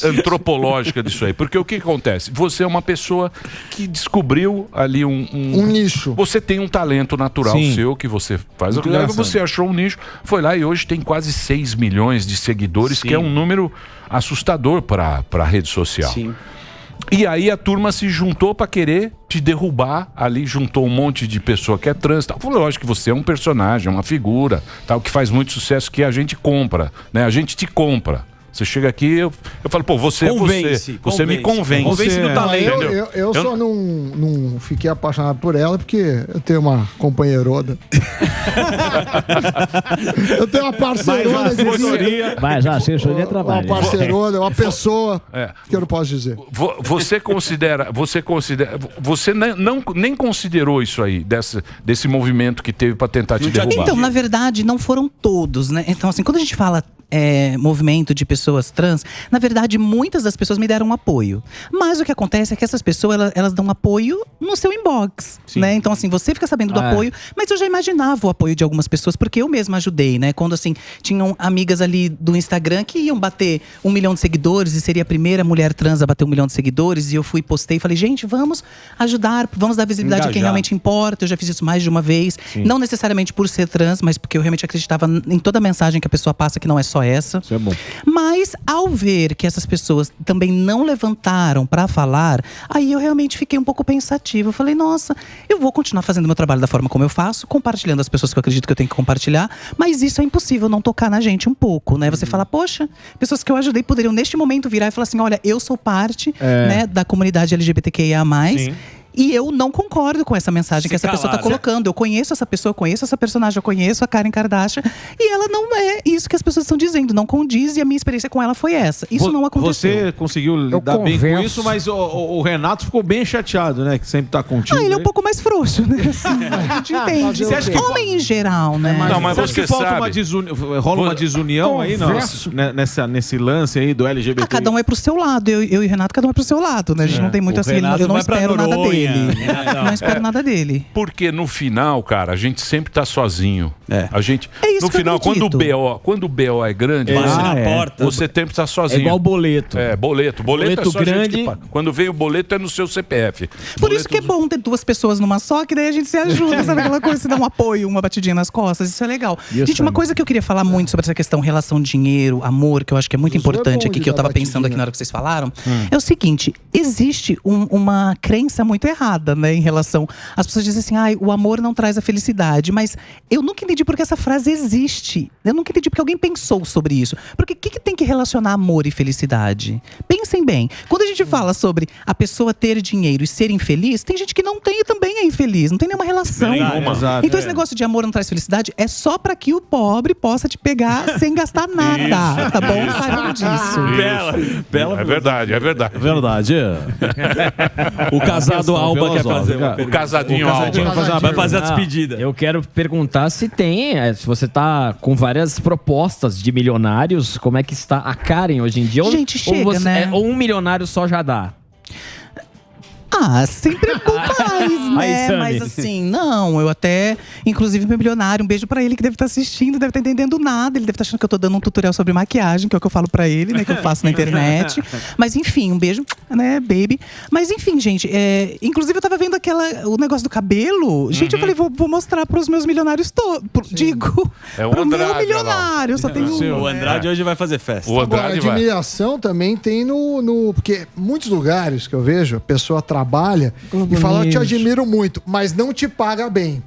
antropológica disso aí. Porque o que acontece? Você é uma pessoa que descobriu ali um nicho. Você tem um talento natural Sim. seu que você faz. Muito engraçado. Você achou um nicho, foi lá e hoje tem quase 6 milhões de seguidores, que é um número assustador para a rede social. Sim. E aí a turma se juntou para querer te derrubar ali, juntou um monte de pessoa que é trans, tal. Falou, lógico que você é um personagem, uma figura, tal, que faz muito sucesso, que a gente compra, né? A gente te compra. Você chega aqui, eu falo, pô, você Convence, é você. Você me convence. Convence do talento. Entendeu? Eu só não fiquei apaixonado por ela porque eu tenho uma companheirona. Eu tenho uma parceirona de vida. Mas a assessoria Uma trabalha. parceirona, uma pessoa É. que eu não posso dizer. Você considera, você nem considerou isso aí, desse movimento que teve para tentar te derrubar? Então, na verdade, não foram todos, né? Então, assim, quando a gente fala movimento de pessoas trans, na verdade, muitas das pessoas me deram apoio. Mas o que acontece é que essas pessoas, elas dão apoio no seu inbox, né? Então, assim, você fica sabendo do apoio, mas eu já imaginava apoio de algumas pessoas, porque eu mesma ajudei, né? Quando, assim, tinham amigas ali do Instagram que iam bater 1 milhão de seguidores e seria a primeira mulher trans a bater 1 milhão de seguidores. E eu fui, postei e falei, gente, vamos ajudar, vamos dar visibilidade a quem realmente importa. Eu já fiz isso mais de uma vez. Sim. Não necessariamente por ser trans, mas porque eu realmente acreditava em toda a mensagem que a pessoa passa, que não é só essa. Isso é bom. Mas, ao ver que essas pessoas também não levantaram pra falar, aí eu realmente fiquei um pouco pensativa. Eu falei, nossa, eu vou continuar fazendo meu trabalho da forma como eu faço, compartilhando as pessoas que eu acredito que eu tenho que compartilhar, mas isso é impossível não tocar na gente um pouco, né? Você fala, poxa, pessoas que eu ajudei poderiam neste momento virar e falar assim, olha, eu sou parte, né, da comunidade LGBTQIA+. Sim. E eu não concordo com essa mensagem que essa pessoa tá colocando. Eu conheço essa pessoa, eu conheço essa personagem, eu conheço a Karen Kardashian. E ela não é isso que as pessoas estão dizendo. Não condiz, e a minha experiência com ela foi essa. Isso não aconteceu. Você conseguiu lidar bem com isso, mas o Renato ficou bem chateado, né? Que sempre tá contigo. Ele é um pouco mais frouxo, né? Assim, a gente entende. Você acha que Homem em geral, né? Não, mas você acha que falta rola uma desunião aí nesse lance aí do LGBT? Cada um é pro seu lado. Eu e o Renato, cada um é pro seu lado, né? A gente não tem muito assim. Eu não espero nada dele. Não espero nada dele. Porque no final, cara, a gente sempre tá sozinho. A gente, é isso no que final, quando o BO é grande, você sempre tá sozinho. É igual boleto. Boleto. Boleto é só grande. Quando vem o boleto é no seu CPF. Por isso que é bom ter duas pessoas numa só, que daí a gente se ajuda, sabe? Aquela coisa, se dá um apoio, uma batidinha nas costas, isso é legal. Gente, uma coisa que eu queria falar muito sobre essa questão relação dinheiro, amor, que eu acho que é muito importante aqui, que eu tava pensando aqui na hora que vocês falaram, é o seguinte, existe uma crença muito errada, né, em relação… As pessoas dizem assim, o amor não traz a felicidade, mas eu nunca entendi porque essa frase existe. Eu nunca entendi porque alguém pensou sobre isso. Porque o que tem que relacionar amor e felicidade? Pensem bem. Quando a gente fala sobre a pessoa ter dinheiro e ser infeliz, tem gente que não tem e também é infeliz. Não tem nenhuma relação. Então esse negócio de amor não traz felicidade é só pra que o pobre possa te pegar sem gastar nada, tá bom? Saibam disso. É verdade. O casado Alba quer fazer o casadinho Alba vai fazer a despedida. Eu quero perguntar se se você tá com várias propostas de milionários, como é que está a Karen hoje em dia? Gente, chega, né? Ou um milionário só já dá? Sempre é bom mais, né? Mas assim, não, eu até… Inclusive, meu milionário, um beijo pra ele que deve estar assistindo, deve estar entendendo nada. Ele deve estar achando que eu tô dando um tutorial sobre maquiagem, que é o que eu falo pra ele, né? Que eu faço na internet. Mas enfim, um beijo, né, baby. Mas enfim, gente, inclusive eu tava vendo o negócio do cabelo. Gente, eu falei, vou mostrar pros meus milionários todos. Pro meu milionário, só tem um. O Andrade hoje vai fazer festa. O Andrade a admiração também tem no… Porque muitos lugares que eu vejo, a pessoa trabalha e fala, eu te admiro muito, mas não te paga bem.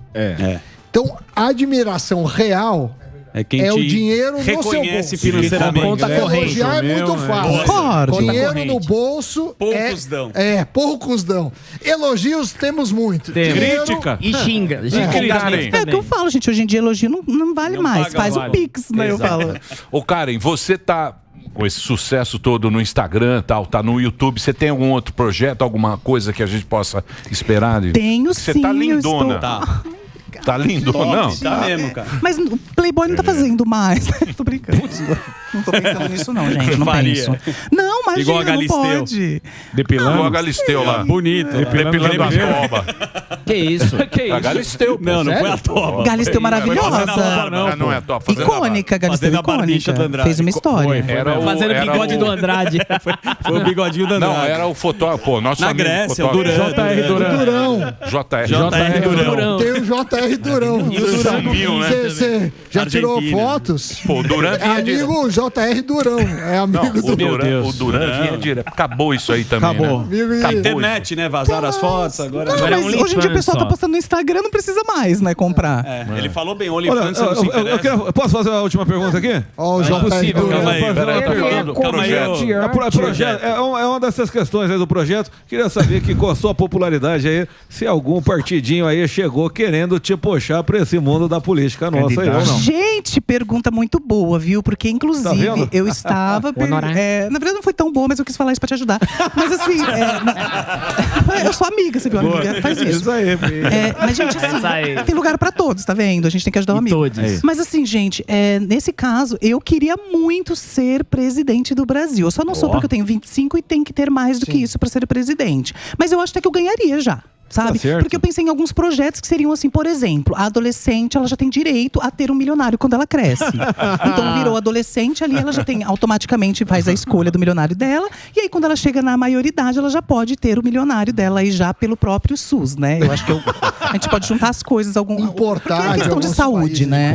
Então, a admiração real é o dinheiro no seu bolso. Financeiramente. Conta corrente. Elogiar é muito fácil. Dinheiro no bolso poucos dão. Poucos dão. Elogios temos muito. Crítica. E xinga. É o que eu falo, gente. Hoje em dia, elogio não vale mais. Faz o Pix, né? Eu falo. Ô, Karen, você tá… com esse sucesso todo no Instagram, tá no YouTube, você tem algum outro projeto, alguma coisa que a gente possa esperar? Tenho sim. Você tá lindona. Tá lindo, não? Tá mesmo, cara. Mas o Playboy não tá fazendo mais. Tô brincando. Não tô pensando nisso não, gente. Não penso. Não, mas igual a Galisteu. Não pode. Depilando. Igual a Galisteu lá. Bonito. Depilando a toba. Que isso? A Galisteu. Não foi a toba. Galisteu maravilhosa. Não é a toba. Icônica, Galisteu icônica. Fez uma história. Fazendo o bigode do Andrade. Foi o bigodinho do Andrade. Não, era o fotógrafo. Pô, nosso na Grécia, o Duran. JR Durão. JR Durão. Tem o JR Durão. E o Durão, né? Você já tirou fotos? Pô, o Duran vinha amigo JR Durão. É amigo do Duran. O Duran vinha direto. Acabou isso aí também. Acabou. Né? Internet, né? Vazaram as fotos. Agora hoje em dia o pessoal tá postando no Instagram, não precisa mais, né? Comprar. Ele falou bem, OnlyFans você não se interessa. Eu posso fazer a última pergunta aqui? Ó, o JR Durão. Calma aí. Projeto. É uma dessas questões aí do projeto. Queria saber que com a sua popularidade aí, se algum partidinho aí chegou querendo te puxar pra esse mundo da política nossa aí, ou não? Gente, pergunta muito boa, viu? Porque, inclusive, eu estava… na verdade, não foi tão boa, mas eu quis falar isso pra te ajudar. Mas, assim… eu sou amiga, você viu? Amiga faz isso. Isso aí, mas, gente, assim, tem lugar pra todos, tá vendo? A gente tem que ajudar o amigo. Mas, assim, gente, nesse caso, eu queria muito ser presidente do Brasil. Eu só não sou porque eu tenho 25 e tem que ter mais do que isso pra ser presidente. Mas eu acho até que eu ganharia já. sabe? Tá certo. Porque eu pensei em alguns projetos que seriam assim, por exemplo, a adolescente, ela já tem direito a ter um milionário quando ela cresce. Então virou adolescente ali, ela já tem, automaticamente faz a escolha do milionário dela, e aí quando ela chega na maioridade, ela já pode ter o milionário dela aí já pelo próprio SUS, né? Eu acho que a gente pode juntar as coisas, porque é questão de saúde, né?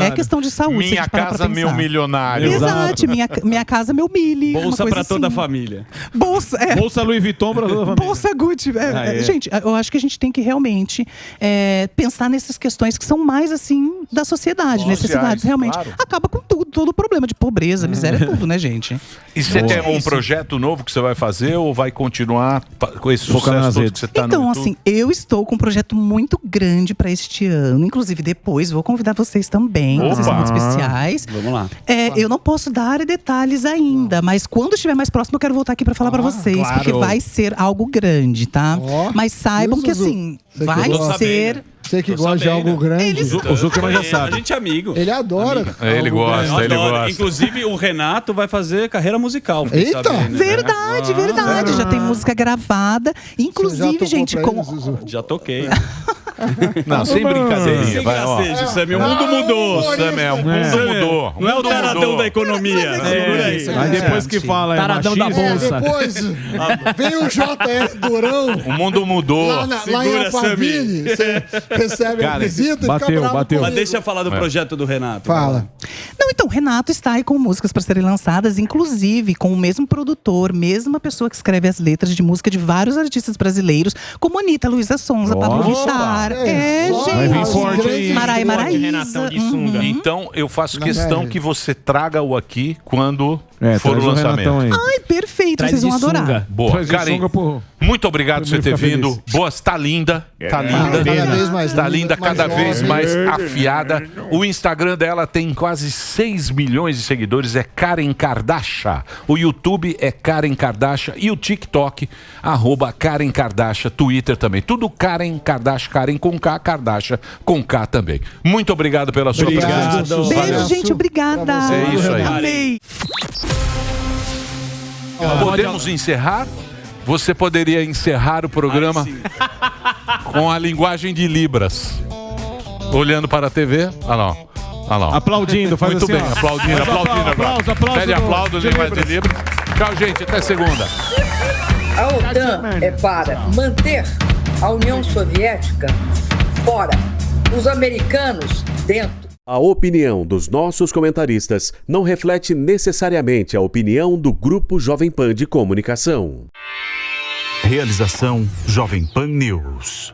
É questão de saúde. Minha casa, meu milionário. Exato, minha casa, meu mili. Bolsa pra toda a assim. família. Bolsa Louis Vuitton pra toda a família. Bolsa Gucci. Gente, eu acho que a gente tem que realmente pensar nessas questões que são mais assim da sociedade, necessidades realmente. Claro. Acaba com tudo, todo o problema de pobreza, miséria, tudo, né, gente? E você tem um projeto novo que você vai fazer ou vai continuar com esse sucesso todo que você tá Então, no assim, eu estou com um projeto muito grande para este ano. Inclusive, depois vou convidar vocês também. Vocês são muito especiais. Vamos lá. Eu não posso dar detalhes ainda, mas quando estiver mais próximo, eu quero voltar aqui para falar para vocês. claro. Porque vai ser algo grande, tá? Mas saibam que, assim, vai ser... Você que gosta de algo grande. O Zuckerman já sabe. A gente é amigo. Ele adora. Ele gosta, ele gosta. Inclusive, o Renato vai fazer carreira musical. Eita! Sabendo, né? Verdade. Já tem música gravada. Inclusive, gente, Já toquei. Não, sem brincadeirinha. Vai, ó. Sammy, o mundo mudou. Sammy, o mundo mudou. Não é o taradão da economia. Segura aí. Aí depois que fala Taradão da bolsa. Depois vem o JS Durão. O mundo mudou. Lá em Alphaville, você recebe a visita e fica bravo com Mas ele. deixa eu falar do projeto do Renato. Fala. Não, então, Renato está aí com músicas para serem lançadas, inclusive com o mesmo produtor, mesma pessoa que escreve as letras de música de vários artistas brasileiros, como Anitta, Luísa Sonza, Pablo Vittar. Gente. Vai vir forte aí. Maraia Maraíza. Renatão de sunga. Então, eu faço questão que você traga-o aqui quando for o traz lançamento. Ai, perfeito, Traz vocês vão de adorar. sunga. Boa, Traz de Karen, sunga pro- muito obrigado por você ter ficar vindo. feliz. Boas, tá linda. Tá linda. Cada vez mais Tá linda, mais cada vez jovem. mais afiada. O Instagram dela tem quase 6 milhões de seguidores, é Karen Kardashian. O YouTube é Karen Kardashian e o TikTok, @Karen Kardashian, Twitter também. Tudo Karen Kardashian, Karen com K, Kardashian com K também. Muito obrigado pela sua presença. Beijo, gente, obrigada. É isso aí. Amei. Podemos encerrar? Você poderia encerrar o programa com a linguagem de Libras. Olhando para a TV. Olha lá. Olha lá. Aplaudindo, faz Muito assim, bem, ó. aplaudindo agora. Aplauso Pede do- aplausos de em mais de Libras. Libras. Tchau, gente. Até segunda. A OTAN é para manter a União Soviética fora, os americanos dentro. A opinião dos nossos comentaristas não reflete necessariamente a opinião do Grupo Jovem Pan de Comunicação. Realização Jovem Pan News.